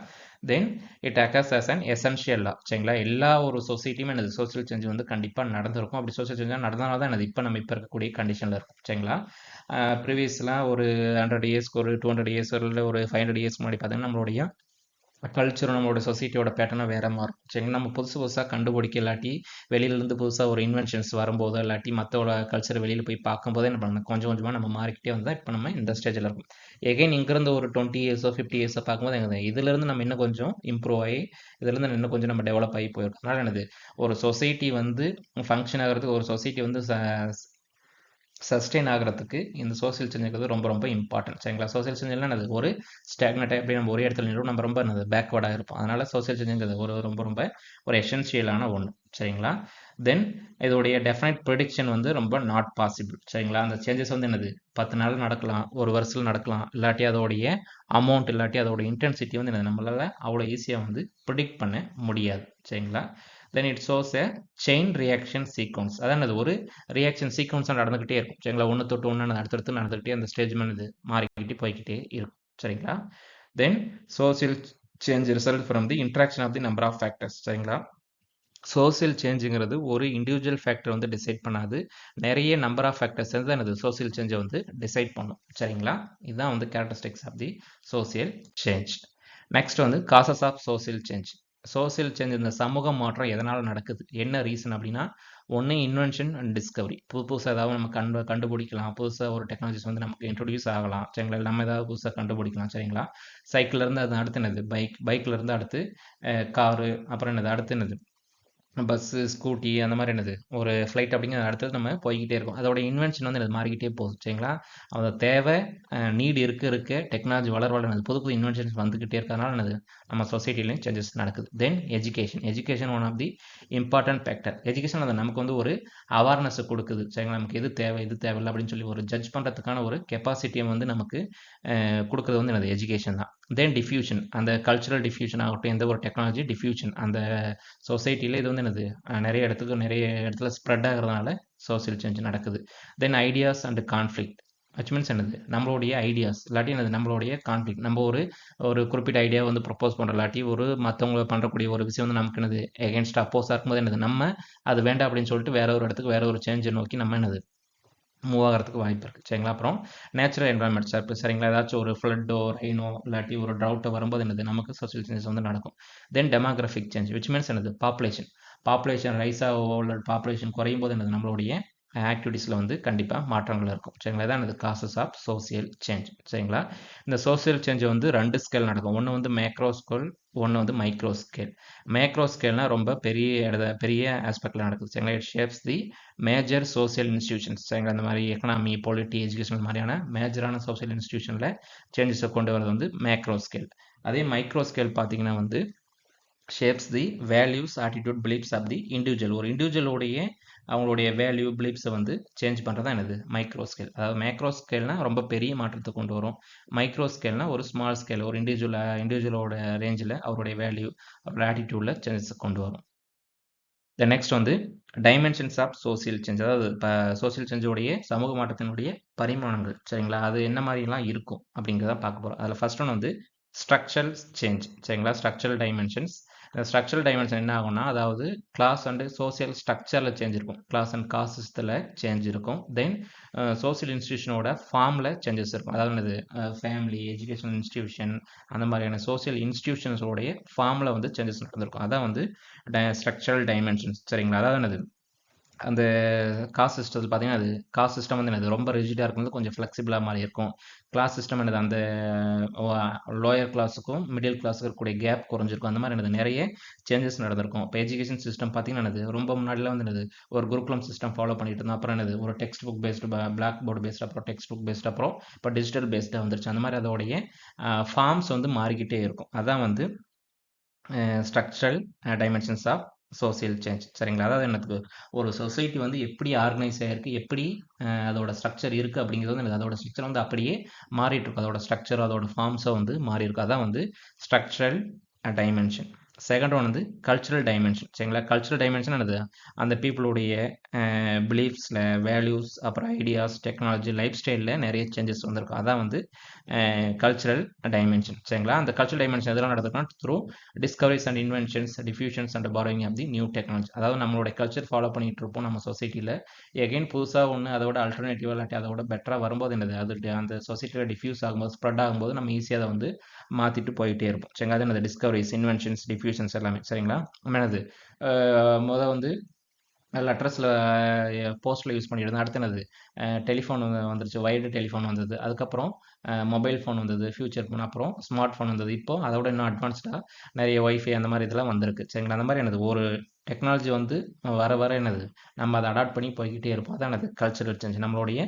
then it occurs as an essential law. சரிங்களா, எல்லா ஒரு சொசைட்டியுமே என்னது சோசியல் சேஞ்ச் வந்து கண்டிப்பாக நடந்திருக்கும். அப்படி சோசியல் சேஞ்ச் நடந்தனால தான் என்னது இப்போ நம்ம இப்போ இருக்கக்கூடிய கண்டிஷனில் இருக்கும். சரிங்களா, ப்ரீவியஸ்லாம் ஒரு 100 இயர்ஸ்க்கு ஒரு 200 இயர்ஸ் இல்லை ஒரு 500 இயர்ஸ் முன்னாடி பார்த்தீங்கன்னா நம்மளுடைய கல்ச்சரும் நம்மளோட சொசைட்டியோட பேட்டர்னாக வேற மாதிரி இருக்கும். சரிங்களா, நம்ம புதுசாக கண்டுபிடிக்க இல்லாட்டி வெளியிலேருந்து புதுசாக ஒரு இன்வென்ஷன்ஸ் வரும்போதோ இல்லாட்டி மற்றோட கல்ச்சரை வெளியில் போய் பார்க்கும்போதே என்ன பண்ணணும், கொஞ்சம் கொஞ்சமாக நம்ம மாறிக்கிட்டே வந்தால் இப்போ நம்ம இந்த ஸ்டேஜில் இருக்கும். எகைன் இங்கேருந்து ஒரு 20 இயர்ஸோ 50 இயர்ஸோ பார்க்கும்போது எங்க இதுலேருந்து நம்ம இன்னும் கொஞ்சம் இம்ப்ரூவ் ஆகி இதுலேருந்து இன்னும் கொஞ்சம் நம்ம டெவலப் ஆகி போயிருக்கோம். அதனால் என்னது ஒரு சொசைட்டி வந்து ஃபங்க்ஷன் ஆகிறதுக்கு, ஒரு சொசைட்டி வந்து சஸ்டெயின் ஆகிறதுக்கு இந்த சோசியல் சேஞ்சுங்கிறது ரொம்ப ரொம்ப இம்பார்ட்டன்ட். சரிங்களா, சோசியல் சேஞ்ச் என்னது ஒரு ஸ்டாக்னட்டாக எப்படி நம்ம ஒரே இடத்துல நிறுவோம், நம்ம ரொம்ப என்னது பேக்வர்டாக இருப்போம். அதனால் சோசியல் சேஞ்சுங்கிறது ஒரு ரொம்ப ரொம்ப ஒரு எசென்ஷியலான ஒன்று. சரிங்களா, தென் இதோடைய டெஃபினைட் ப்ரெடிக்ஷன் வந்து ரொம்ப நாட் பாசிபிள். சரிங்களா, அந்த சேஞ்சஸ் வந்து என்னது 10 நாள் நடக்கலாம், ஒரு வருஷத்தில் நடக்கலாம், இல்லாட்டி அதோடைய அமௌண்ட் இல்லாட்டி அதோட இன்டென்சிட்டி வந்து என்னது நம்மளால் அவ்வளோ ஈஸியாக வந்து ப்ரிடிக்ட் பண்ண முடியாது. சரிங்களா, then it shows a chain reaction sequence. அதான் ஒரு ரியாக்ஷன் சீக்வன்ஸாக நடந்துக்கிட்டே இருக்கும். சரிங்களா, ஒன்று தொட்டு ஒன்று அடுத்தடுத்து நடந்துக்கிட்டே அந்த ஸ்டேஜ் இது மாறிக்கிட்டே போய்கிட்டே இருக்கும். சரிங்களா, then social change result from the interaction of the number of factors. சரிங்களா, சோசியல் சேஞ்சுங்கிறது ஒரு இண்டிவிஜுவல் ஃபேக்டர் வந்து டிசைட் பண்ணாது, நிறைய நம்பர் ஆஃப் ஃபேக்டர்ஸ் தான் எனது சோசியல் சேஞ்சை வந்து டிசைட் பண்ணும். சரிங்களா, இதுதான் வந்து characteristics of the social change. Next வந்து causes of social change. Social change இந்த சமூக மாற்றம் எதனால் நடக்குது, என்ன ரீசன் அப்படின்னா ஒன்று இன்வென்ஷன் அண்ட் டிஸ்கவரி. புதுசாக ஏதாவது நம்ம கண்டுபிடிக்கலாம், புதுசாக ஒரு டெக்னாலஜிஸ் வந்து நமக்கு இன்ட்ரடியூஸ் ஆகலாம். சரிங்களா, நம்ம ஏதாவது புதுசாக கண்டுபிடிக்கலாம். சரிங்களா, சைக்கிள்லேருந்து அது அடுத்து என்னது பைக்லேருந்து அடுத்து காரு, அப்புறம் என்னது அடுத்து என்னது பஸ்ஸு, ஸ்கூட்டி, அந்த மாதிரி என்னது ஒரு ஃப்ளைட் அப்படிங்கிறது அடுத்தது நம்ம போய்கிட்டே இருக்கும். அதோட இன்வென்ஷன் வந்து எனக்கு மாறிக்கிட்டே போகுது. சரிங்களா, அதோட தேவை நீட் இருக்க டெக்னாலஜி வளர என்னது புது புது இன்வென்ஷன்ஸ் வந்துக்கிட்டே இருக்கிறதுனால என்னது நம்ம சொசைட்டிலையும் சேஞ்சஸ் நடக்குது. Then education one of the important factor. Education அது நமக்கு வந்து ஒரு அவேர்னஸ் கொடுக்குது. சரிங்களா, நமக்கு எது தேவை எது தேவையில்லை அப்படின்னு சொல்லி ஒரு ஜட்ஜ் பண்ணுறதுக்கான ஒரு கெப்பாசிட்டியை வந்து நமக்கு கொடுக்குறது வந்து என்னது எஜுகேஷன் தான். தென் டிஃப்யூஷன், அந்த கல்ச்சுரல் டிஃப்யூஷன் ஆகட்டும், எந்த ஒரு டெக்னாலஜி டிஃப்யூஷன் அந்த சொசைட்டியில் இது வந்து என்னது நிறைய இடத்துல ஸ்ப்ரெட் ஆகிறதுனால சோசியல் சேஞ்ச் நடக்குது. Then ideas and conflict, which means என்னது நம்மளுடைய ஐடியாஸ் இல்லாட்டி என்னது நம்மளுடைய கான்ஃப்ளிக்ட். நம்ம ஒரு குறிப்பிட்ட ஐடியா வந்து ப்ரொப்போஸ் பண்ணுற இல்லாட்டி ஒரு மற்றவங்க பண்ணுறக்கூடிய ஒரு விஷயம் வந்து நமக்கு என்னது எகென்ஸ்ட் அப்போஸாக இருக்கும்போது என்னது நம்ம அது வேண்டாம் அப்படின்னு சொல்லிட்டு வேற ஒரு இடத்துக்கு வேற ஒரு சேஞ்சை நோக்கி நம்ம என்னது மூவ் ஆகிறதுக்கு வாய்ப்பு இருக்குது. சரிங்களா, அப்புறம் நேச்சுரல் என்வரான்மெண்ட் சார் இப்போ சரிங்களா, ஏதாச்சும் ஒரு ஃப்ளட்டோ ரெயினோ இல்லாட்டி ஒரு ட்ரவுட்டோ வரும்போது என்னது நமக்கு சோசியல் சேஞ்சஸ் வந்து நடக்கும். தென் டெமோகிராஃபிக் சேஞ்ச், விச் மீன்ஸ் என்னது பாப்புலேஷன் ரைஸ் ஆகவோ இல்லை பாப்புலேஷன் குறையும் போது என்னது நம்மளுடைய ஆக்டிவிட்டீஸில் வந்து கண்டிப்பாக மாற்றங்கள் இருக்கும் சரிங்களா. இதான் இது காசஸ் ஆஃப் சோசியல் சேஞ்ச் சரிங்களா. இந்த சோசியல் சேஞ்சை வந்து 2 ஸ்கேல் நடக்கும். ஒன்று வந்து மேக்ரோ ஸ்கேல், ஒன்று வந்து மைக்ரோ ஸ்கேல். மேக்ரோ ஸ்கேல்னால் ரொம்ப பெரிய ஆஸ்பெக்டில் நடக்குது சரிங்களா. It shapes the major social institutions சரிங்களா. இந்த மாதிரி எக்கனாமி, பொலிட்டி, எஜுகேஷன் மாதிரியான மேஜரான சோசியல் இன்ஸ்டிடியூஷனில் சேஞ்சஸை கொண்டு வரது வந்து மேக்ரோ ஸ்கேல். அதே மைக்ரோ ஸ்கேல் பார்த்தீங்கன்னா வந்து shapes the values, attitude, beliefs of the individual. ஒரு இண்டிவிஜுவலுடைய அவங்களுடைய வேல்யூ, பிலீப்ஸை வந்து சேஞ்ச் பண்ணுறது தான் என்னது மைக்ரோ ஸ்கேல். அதாவது மேக்ரோ ஸ்கேல்னால் ரொம்ப பெரிய மாற்றத்தை கொண்டு வரும். மைக்ரோ ஸ்கேல்னால் ஒரு ஸ்மால் ஸ்கேல், ஒரு இண்டிவிஜுவலோட ரேஞ்சில் அவருடைய வேல்யூ, அவரோட ஆட்டிடியூடில் சேஞ்சஸ் கொண்டு வரும். த நெக்ஸ்ட் வந்து டைமென்ஷன்ஸ் ஆஃப் சோசியல் சேஞ்ச். அதாவது இப்போ சோசியல் சேஞ்சோடைய சமூக மாற்றத்தினுடைய பரிமாணங்கள் சரிங்களா. அது என்ன மாதிரிலாம் இருக்கும் அப்படிங்கிறத பார்க்க போகிறோம். அதில் ஃபர்ஸ்ட் ஒன்று வந்து ஸ்ட்ரக்சரல் சேஞ்ச் சரிங்களா. Structural dimensions. ஸ்ட்ரக்சரல் டைமென்ஷன் என்ன ஆகும்னா, அதாவது கிளாஸ் அண்டு சோசியல் ஸ்ட்ரக்சரில் சேஞ்ச் இருக்கும், கிளாஸ் அண்ட் காஸ்ட் சிஸ்டத்தில் சேஞ்ச் இருக்கும். தென் சோசியல் இன்ஸ்டிடியூஷனோட ஃபார்மில் சேஞ்சஸ் இருக்கும். அதாவது என்னது ஃபேமிலி, எஜுகேஷனல் இன்ஸ்டிடியூஷன், அந்த மாதிரியான சோசியல் இன்ஸ்டிடியூஷன்ஸோடைய ஃபார்மில் வந்து சேஞ்சஸ் நடந்திருக்கும். அதான் வந்து ஸ்ட்ரக்சரல் டைமென்ஷன்ஸ் சரிங்களா. அதாவது என்னது அந்த காஸ்ட் சிஸ்டத்தில் பார்த்தீங்கன்னா, அது காஸ்ட் சிஸ்டம் வந்து என்னது ரொம்ப ரிஜிடாக இருக்கும், கொஞ்சம் ஃப்ளெக்சிபிளாக மாதிரி இருக்கும். கிளாஸ் சிஸ்டம் என்னது அந்த லோயர் கிளாஸுக்கும் மிடில் கிளாஸுக்கும் இருக்கக்கூடிய கேப் குறைஞ்சிருக்கும். அந்த மாதிரி என்னது நிறைய சேஞ்சஸ் நடந்திருக்கும். இப்போ எஜுகேஷன் சிஸ்டம் பார்த்தீங்கன்னா என்னது ரொம்ப முன்னாடிலாம் வந்து என்னது ஒரு குருகுலம் சிஸ்டம் ஃபாலோ பண்ணிட்டு இருந்தோம். அப்புறம் என்னது ஒரு text book based, blackboard based, அப்புறம் டெக்ஸ்ட் புக் பேஸ்டு, அப்புறம் இப்போ டிஜிட்டல் பேஸ்டாக வந்துருச்சு. அந்த மாதிரி அதோடைய ஃபார்ம்ஸ் வந்து மாறிக்கிட்டே இருக்கும். அதான் வந்து structural dimensions of social change சரிங்களா. அதாவது எனக்கு ஒரு சொசைட்டி வந்து எப்படி ஆர்கனைஸ் ஆகிருக்கு, எப்படி அதோட ஸ்ட்ரக்சர் இருக்குது அப்படிங்கிறது வந்து அதோட ஸ்ட்ரக்சர் வந்து அப்படியே மாறிட்டு இருக்கும். அதோட ஸ்ட்ரக்சர், அதோட ஃபார்ம்ஸை வந்து மாறி இருக்கும். அதான் வந்து ஸ்ட்ரக்சரல் டைமென்ஷன். செகண்ட் ஒன் வந்து கல்ச்சுரல் டைமென்ஷன் சரிங்களா. கல்ச்சுரல் டைமென்ஷன் என்னது அந்த பீப்புளுடைய பிலீஃப்ஸில், வேல்யூஸ், அப்புறம் ஐடியாஸ், டெக்னாலஜி, லைஃப் ஸ்டைலில் நிறைய சேஞ்சஸ் வந்திருக்கும். அதான் வந்து கல்ச்சுரல் டைமென்ஷன் சரிங்களா. அந்த கல்ச்சுரல் டைமென்ஷன் எதெல்லாம் நடந்திருக்குன்னா through discoveries and inventions, diffusions and borrowing of the new technology. அதாவது நம்மளோட கல்ச்சர் ஃபாலோ பண்ணிட்டு இருப்போம் நம்ம சொசைட்டியில். எகைன் புதுசாக ஒன்று அதோட அல்டர்னேட்டிவ் இல்லாட்டி அதோட பெட்டராக வரும்போது என்னது அது அந்த சொசைட்டியில் டிஃப்யூஸ் ஆகும்போது, ஸ்ப்ரெட் ஆகும்போது நம்ம ஈஸியாக அதை வந்து மாற்றிட்டு போயிட்டே இருப்போம் சரிங்களா. அது என்னது டிஸ்கவரிஸ், இன்வென்ஷன்ஸ், டிஃப்யூஷன்ஸ் எல்லாமே சரிங்களா. என்னது வந்து லெட்டர்ஸில் போஸ்ட்டில் யூஸ் பண்ணிட்டு இருந்தேன். அடுத்து என்னது டெலிஃபோன் வந்துருச்சு, வைடு டெலிஃபோன் வந்தது. அதுக்கப்புறம் மொபைல் ஃபோன் வந்தது, ஃபியூச்சர் ஃபோன், அப்புறம் ஸ்மார்ட் ஃபோன் வந்தது. இப்போ அதோட இன்னும் அட்வான்ஸ்டாக நிறைய ஒய்ஃபை அந்த மாதிரி இதெல்லாம் வந்திருக்கு சரிங்களா. அந்த மாதிரி என்னது ஒரு டெக்னாலஜி வந்து வர வர என்னது நம்ம அதை அடாப்ட் பண்ணி போய்கிட்டே இருப்போம். அதான் என்னது கல்ச்சரல் சேஞ்ச். நம்மளுடைய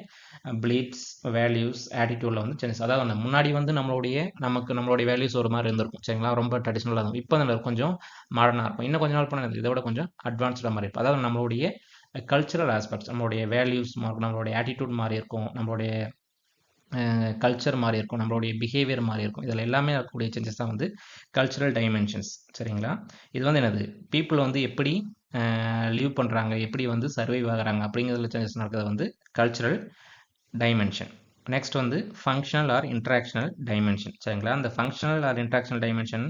பிலீஃப்ஸ், வேல்யூஸ், ஆட்டிடியூடில் வந்து சேஞ்சஸ். அதாவது முன்னாடி வந்து நம்மளுடைய வேல்யூஸ் ஒரு மாதிரி இருந்திருக்கும் சரிங்களா, ரொம்ப ட்ரெடிஷ்னலாக இருக்கும். இப்போ கொஞ்சம் மாடர்னாக இருக்கும். இன்னும் கொஞ்ச நாள் பண்ண இதை விட கொஞ்சம் அட்வான்ஸ்டாக மாதிரி இருக்கும். அதாவது நம்மளுடைய கல்ச்சுரல் ஆஸ்பெக்ட்ஸ், நம்மளுடைய வேல்யூஸ் மாறி இருக்கும், நம்மளுடைய ஆட்டிடியூட் மாறி இருக்கும், நம்மளுடைய கல்ச்சர் மாறி இருக்கும், நம்மளுடைய பிஹேவியர் மாறி இருக்கும். இதில் எல்லாமே இருக்கக்கூடிய சேஞ்சஸ் தான் வந்து கல்ச்சுரல் டைமென்ஷன்ஸ் சரிங்களா. இது வந்து என்னது பீப்புள் வந்து எப்படி லீவ் பண்ணுறாங்க, எப்படி வந்து சர்வைவ் ஆகுறாங்க அப்படிங்கிறதுல சேஞ்சஸ் நடக்கிறது வந்து கல்ச்சுரல் டைமென்ஷன். நெக்ஸ்ட் வந்து ஃபங்க்ஷனல் ஆர் இன்ட்ராக்ஷனல் டைமென்ஷன் சரிங்களா. அந்த ஃபங்க்ஷனல் ஆர் இன்ட்ராக்ஷனல் டைமென்ஷன்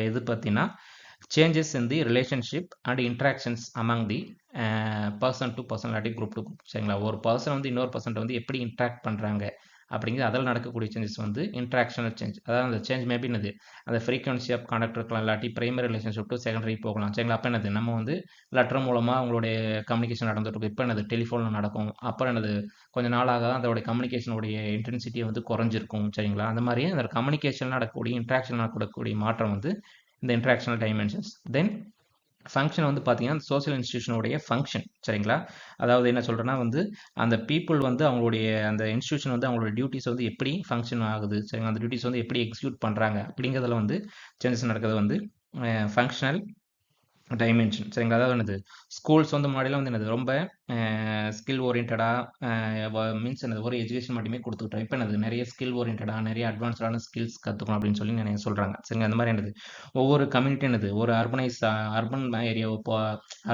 எது பற்றினா changes in the relationship and interactions among the person to person இல்லாட்டி குரூப் டு குரூப் சரிங்களா. ஒரு பர்சன் வந்து இன்னொரு பர்சன் வந்து எப்படி இன்ட்ராக்ட் பண்ணுறாங்க அப்படிங்கிறது அதில் நடக்கக்கூடிய சேஞ்சஸ் வந்து இன்ட்ராக்ஷனல் சேஞ்ச். அதாவது அந்த சேஞ்ச் மேபி என்னது அந்த ஃப்ரீக்வன்சி ஆஃப் கான்டாக்ட் இருக்கலாம், இல்லாட்டி பிரைமரி ரிலேஷன்ஷிப் டு செகண்டரி போகலாம் சரிங்களா. அப்போ என்னது நம்ம வந்து லெட்டர் மூலமாக அவங்களுடைய கம்யூனிகேஷன் நடந்துட்டு இருக்கும். இப்போ என்னது டெலிஃபோனில் நடக்கும். அப்புறம் என்னது கொஞ்சம் நாளாக அதோட கம்யூனிகேஷனுடைய இன்டென்சிட்டியை வந்து குறைஞ்சிருக்கும் சரிங்களா. அந்த மாதிரி அந்த கம்யூனிகேஷன் நடக்கக்கூடிய, இன்ட்ராக்ஷன் நடக்கக்கூடிய மாற்றம் வந்து இந்த இன்ட்ராக்ஷனல் டைமென்ஷன்ஸ். தென் ஃபங்க்ஷன் வந்து பார்த்தீங்கன்னா சோசியல் இன்ஸ்டியூஷனுடைய ஃபங்க்ஷன் சரிங்களா. அதாவது என்ன சொல்கிறேன்னா வந்து அந்த பீப்புள் வந்து அவங்களுடைய அந்த இன்ஸ்டியூஷன் வந்து அவங்களோட டியூட்டிஸ் வந்து எப்படி ஃபங்க்ஷன் ஆகுது சரிங்களா, அந்த டியூட்டிஸ் வந்து எப்படி எக்ஸிக்யூட் பண்ணுறாங்க அப்படிங்கிறதுல வந்து சேஞ்சஸ் நடக்கிறது வந்து ஃபங்க்ஷனல் டைமென்ஷன் சரிங்களா. அதாவது என்னது ஸ்கூல்ஸ் வந்து முன்னாடிலாம் வந்து என்னது ரொம்ப ஸ்கில் ஓரியன்டாக மீன்ஸ் என்னது ஒரு எஜுகேஷன் மட்டுமே கொடுத்துக்கிட்டோம். இப்போ என்னது நிறைய ஸ்கில் ஓரியன்டாக நிறைய அட்வான்ஸ்டான ஸ்கில்ஸ் கற்றுக்கணும் அப்படின்னு சொல்லி நிறைய சொல்கிறாங்க சரிங்க. அந்த மாதிரி என்னது ஒவ்வொரு கம்யூனிட்டி என்னது ஒரு அர்பன் ஏரியா இப்போ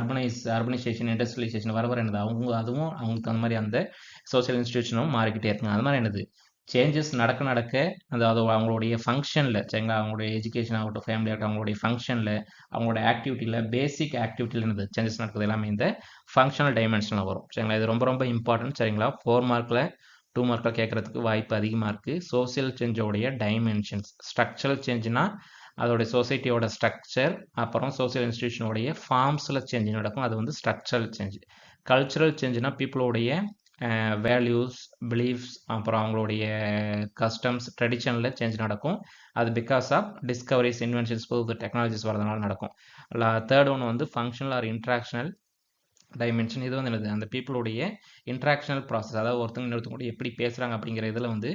அர்பனைசேஷன், இண்டஸ்ட்ரியலைசேஷன் வர வர என்னது அதுவும் அவங்களுக்கு அந்த மாதிரி அந்த சோசியல் இன்ஸ்டிடியூஷனும் மாறிக்கிட்டே இருக்குங்க. அது மாதிரி என்னது சேஞ்சஸ் நடக்க அதாவது அவங்களுடைய ஃபங்க்ஷனில் சரிங்களா, அவங்களுடைய எஜுகேஷன் ஆகட்டும், ஃபேமிலி ஆகட்டும், அவங்களுடைய ஃபங்க்ஷனில், அவங்களோட ஆக்டிவிட்டியில், பேசிக் ஆக்டிவிட்டியில் என்னது சேஞ்சஸ் நடக்குது எல்லாமே இந்த ஃபங்க்ஷனல் டைமென்ஷனில் வரும் சரிங்களா. இது ரொம்ப ரொம்ப இம்பார்ட்டன்ட் சரிங்களா. 4 மார்க்கில் 2 மார்க்கில் கேட்குறதுக்கு வாய்ப்பு அதிகமாக இருக்குது. சோசியல் சேஞ்சோடைய டைமென்ஷன்ஸ். ஸ்ட்ரக்சரல் சேஞ்சுனா அதோடைய சொசைட்டியோட ஸ்ட்ரக்சர், அப்புறம் சோசியல் இன்ஸ்டிடியூஷனுடைய ஃபார்ம்ஸில் சேஞ்ச் நடக்கும். அது வந்து ஸ்ட்ரக்சரல் சேஞ்ச். கல்ச்சுரல் சேஞ்சுனா பீப்புளோடைய வேல்யூஸ், பிலீஃப்ஸ், அப்புறம் அவங்களுடைய கஸ்டம்ஸ், ட்ரெடிஷனில் சேஞ்ச் நடக்கும். அது பிகாஸ் ஆஃப் டிஸ்கவரிஸ், இன்வென்ஷன்ஸ், புது டெக்னாலஜிஸ் வரதுனால நடக்கும். தேர்ட் ஒன்று வந்து ஃபங்க்ஷனல் ஆர் இன்ட்ராக்ஷனல் டைமென்ஷன். இது வந்து என்னது, அந்த பீப்புளுடைய இன்ட்ராக்ஷனல் ப்ராசஸ், அதாவது ஒருத்தங்க இன்னொருத்தங்க கூட எப்படி பேசுகிறாங்க அப்படிங்கிற இதில் வந்து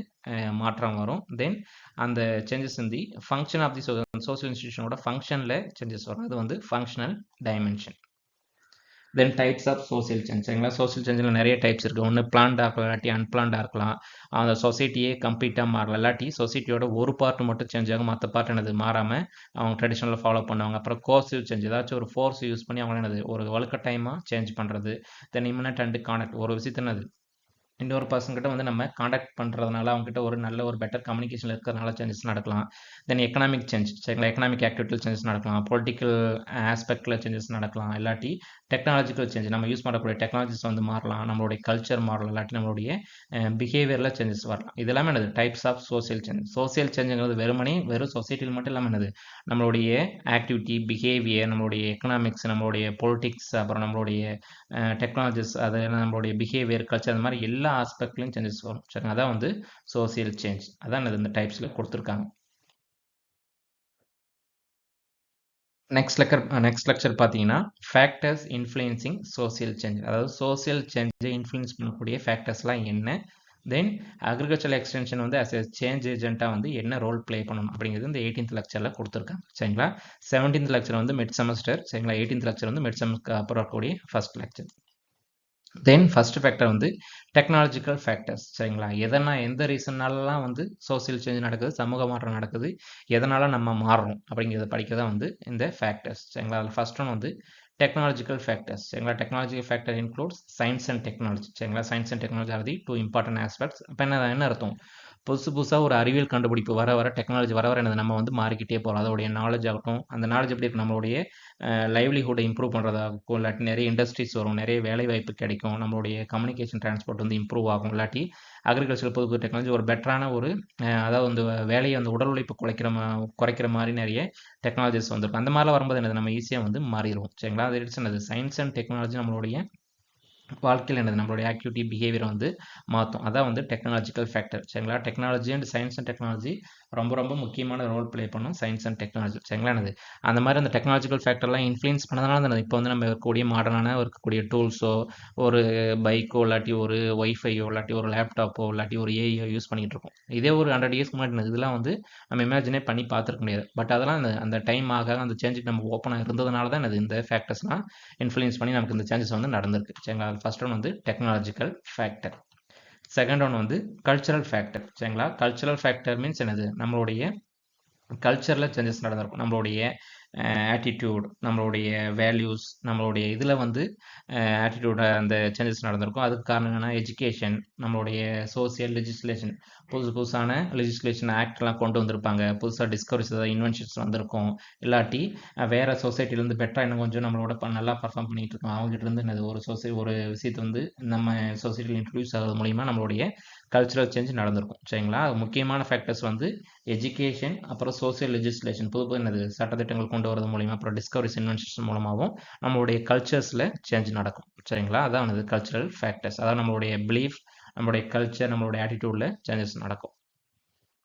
மாற்றம் வரும். தென் அந்த சேஞ்சஸ் இந்த ஃபங்க்ஷன் ஆஃப் தி சோசியல் இன்ஸ்டிடியூஷனோட ஃபங்க்ஷனில் சேஞ்சஸ் வரும். அது வந்து functional dimension. Then types of social change. சரிங்களா, சோசியல் சேஞ்சில் நிறைய டைப்ஸ் இருக்குது. ஒன்று பிளான்டாக இருக்கலாம், இல்லாட்டி அன்பிளான்டாக இருக்கலாம். அந்த சொசைட்டியே கம்ப்ளீட்டாக மாறலாம், இல்லாட்டி சொசைட்டியோட ஒரு பார்ட் மட்டும் சேஞ்ச் ஆகும், மற்ற பார்ட் என்னது மாறாமல் அவங்க ட்ரெடிஷனலில் ஃபாலோ பண்ணுவாங்க. அப்புறம் கோர்சிவ் சேஞ்ச், ஏதாச்சும் ஒரு ஃபோர்ஸ் யூஸ் பண்ணி அவங்க என்னது ஒரு வலுக்கட்டாயமாக சேஞ்ச் பண்ணுறது. தென் இமினட் அண்ட் கான்டாக்ட், ஒரு விஷயத்தை என்னது இன்னொரு பர்சன்கிட்ட வந்து நம்ம காண்டாக்ட் பண்ணுறதுனால அவங்ககிட்ட ஒரு நல்ல ஒரு பெட்டர் கம்யூனிகேஷன் இருக்கிறதுனால சேஞ்சஸ் நடக்கலாம். தென் எக்கனாமிக் சேஞ்ச், சரிங்களா, எக்கனாமிக் ஆக்டிவிட்டியில் சேஞ்சஸ் நடக்கலாம். பொலிட்டிக்கல் ஆஸ்பெக்டில் சேஞ்சஸ் நடக்கலாம். இல்லாட்டி டெக்னாலஜிக்கல் சேஞ்ச், நம்ம யூஸ் பண்ணக்கூடிய டெக்னாலஜிஸ் வந்து மாறலாம். நம்மளுடைய கல்ச்சர் மாறலாம், இல்லாட்டி நம்மளுடைய பிஹேவியரில் சேஞ்சஸ் வரலாம். இதெல்லாமே என்னது types of social change. Social சேஞ்சுங்கிறது வெறும் சொசைட்டியில் மட்டும் இல்லாமல் என்னது நம்மளுடைய ஆக்டிவிட்டி, பிஹேவியர், நம்மளுடைய எக்கனாமிக்ஸ், நம்மளுடைய பொலிட்டிக்ஸ், அப்புறம் நம்மளுடைய டெக்னாலஜிஸ், அது நம்மளுடைய பிஹேவியர், கல்ச்சர், அந்த மாதிரி எல்லா ஆஸ்பெக்ட்லையும் சேஞ்சஸ் வரும். சரிங்க, அதான் வந்து சோசியல் சேஞ்ச். அதான் இந்த டைப்ஸில் கொடுத்துருக்காங்க. நெக்ஸ்ட் லெக்சர் பார்த்தீங்கன்னா ஃபேக்டர்ஸ் இன்ஃப்ளூயன்சிங் சோசியல் சேஞ்ச், அதாவது சோசியல் சேஞ்சை இன்ஃப்ளூயன்ஸ் பண்ணக்கூடிய ஃபேக்டர்ஸ்லாம் என்ன, தென் அக்ரிகல்ச்சரல் எக்ஸ்டென்ஷன் வந்து அஸ் எ சேஞ்ச் ஏஜென்ட்டாக வந்து என்ன ரோல் ப்ளே பண்ணணும் அப்படிங்கிறது இந்த 18th லெக்சரில் கொடுத்துருக்காங்க. சரிங்களா, 17th லெக்சர் வந்து மிட் செமஸ்டர். சரிங்களா, 18th லெக்சர் வந்து மிட் செமஸ்டருக்கு அப்புறம் இருக்கக்கூடிய ஃபர்ஸ்ட் லெக்சர். தென் ஃபர்ஸ்ட் ஃபேக்டர் வந்து டெக்னாலஜிக்கல் ஃபேக்டர்ஸ். சரிங்களா, எந்த ரீசன்னாலலாம் வந்து சோசியல் சேஞ்ச் நடக்குது, சமூக மாற்றம் நடக்குது, எதனால் நம்ம மாறுறோம் அப்படிங்கிறத படிக்க தான் வந்து இந்த ஃபேக்டர்ஸ். சரிங்களா, அதில் ஃபர்ஸ்ட் ஒன் வந்து டெக்னாலஜிக்கல் ஃபேக்டர்ஸ். சரிங்களா, technological factor includes science and technology. சரிங்களா, science and technology are the two important aspects. இப்போ என்ன அர்த்தம், புதுசாக ஒரு அறிவியல் கண்டுபிடிப்பு வர டெக்னாலஜி வர என்னது நம்ம வந்து மாறிக்கிட்டே போகிறோம். அதோடைய நாலேஜ் ஆகட்டும், அந்த நாலேஜ் எப்படி இருக்கும், நம்மளுடைய லைவ்லிஹுட்டை இம்ப்ரூவ் பண்ணுறதாகும், இல்லாட்டி நிறைய இண்டஸ்ட்ரீஸ் வரும், நிறைய வேலை வாய்ப்பு கிடைக்கும், நம்மளுடைய கம்யூனிகேஷன் டிரான்ஸ்போர்ட் வந்து இம்ப்ரூவ் ஆகும், இல்லாட்டி அக்ரிகல்ச்சர் புது டெக்னாலஜி ஒரு பெட்டரான ஒரு அதாவது வந்து வேலையை வந்து உடல் உழைப்பு குறைக்கிற மாதிரி நிறைய டெக்னாலஜிஸ் வந்துருக்கும். அந்த மாதிரிலாம் வரும்போது என்னது நம்ம ஈஸியாக வந்து மாறிடுவோம். சரிங்களா, அது என்னது சயின்ஸ் அண்ட் டெக்னாலஜி நம்மளுடைய வாழ்க்கையில் என்னது நம்மளுடைய ஆக்டிவிட்டி, பிஹேவியர் வந்து மாற்றும். அதான் வந்து டெக்னாலஜிக்கல் ஃபேக்டர். சரிங்களா, technology and science and technology ரொம்ப முக்கியமான ரோல் ப்ளே பண்ணும் சயின்ஸ் அண்ட் டெக்னாலஜி. சரிங்களா, என்னது அந்த மாதிரி அந்த டெக்னாலஜிக்கல் ஃபேக்டர்லாம் இன்ஃப்ளூயன்ஸ் பண்ணதுனால தான் இப்போ வந்து நம்ம இருக்கக்கூடிய மாடர்னான இருக்கக்கூடிய டூல்ஸோ, ஒரு பைக்கோ, இல்லாட்டி ஒரு ஒய்ஃபையோ, இல்லாட்டி ஒரு லேப்டாப்போ, இல்லாட்டி ஒரு ஏஐயோ யூஸ் பண்ணிகிட்டு இருக்கோம். இதே ஒரு 100 இயர்ஸ்க்கு முன்னாடி இதெல்லாம் வந்து நம்ம இமேஜினே பண்ணி பார்த்துருக்க முடியாது. பட் அதெல்லாம் அந்த டைம் அந்த சேஞ்சுக்கு நம்ம ஓப்பனாக இருந்ததுனால தான் இந்த ஃபேக்டர்ஸ்லாம் இன்ஃப்ளூயன்ஸ் பண்ணி நமக்கு இந்த சேஞ்சஸ் வந்து நடந்திருக்கு. சரிங்களா, ஃபர்ஸ்ட் ஒன் வந்து டெக்னாலஜிக்கல் ஃபேக்டர். செகண்ட் ஒன் வந்து கல்ச்சரல் ஃபேக்டர். சரிங்களா, கல்ச்சரல் ஃபேக்டர் மீன்ஸ் என்னது, நம்மளுடைய கல்ச்சரில் சேஞ்சஸ் நடந்திருக்கும். நம்மளுடைய ஆட்டிடியூட், நம்மளுடைய வேல்யூஸ், நம்மளுடைய இதில் வந்து ஆட்டிடியூட அந்த சேஞ்சஸ் நடந்திருக்கும். அதுக்கு காரணம் என்னென்னா எஜுகேஷன், நம்மளுடைய சோசியல் லெஜிஸ்லேஷன், புதுசான லெஜிஸ்லேஷன் ஆக்ட்லாம் கொண்டு வந்திருப்பாங்க, புதுசாக டிஸ்கவரிஸ், ஏதாவது இன்வென்ஷன்ஸ் வந்திருக்கும், இல்லாட்டி வேறு சொசைட்டிலேருந்து பெட்டராக இன்னும் கொஞ்சம் நம்மளோட நல்லா பர்ஃபார்ம் பண்ணிகிட்டு இருக்கோம், அவங்ககிட்ட இருந்து என்னது ஒரு விஷயத்தை வந்து நம்ம சொசைட்டியில் இன்ட்ரடியூஸ் ஆகிறது மூலிமா நம்மளுடைய கல்ச்சரல் சேஞ்ச் நடந்திருக்கும். சரிங்களா, முக்கியமான ஃபேக்டர்ஸ் வந்து எஜுகேஷன், அப்புறம் சோசியல் லெஜிஸ்லேஷன், புது என்னது சட்டத்திட்டங்கள் கொண்டு வரது மூலிமா, அப்புறம் டிஸ்கவரிஸ், இன்வென்ஷன்ஸ் மூலமாகவும் நம்மளுடைய கல்ச்சர்ஸில் சேஞ்ச் நடக்கும். சரிங்களா, அதான் வந்து கல்ச்சரல் ஃபேக்டர்ஸ். அதாவது நம்மளுடைய பிலீஃப், நம்மளுடைய கல்ச்சர், நம்மளுடைய ஆட்டிடியூடில் சேஞ்சஸ் நடக்கும்.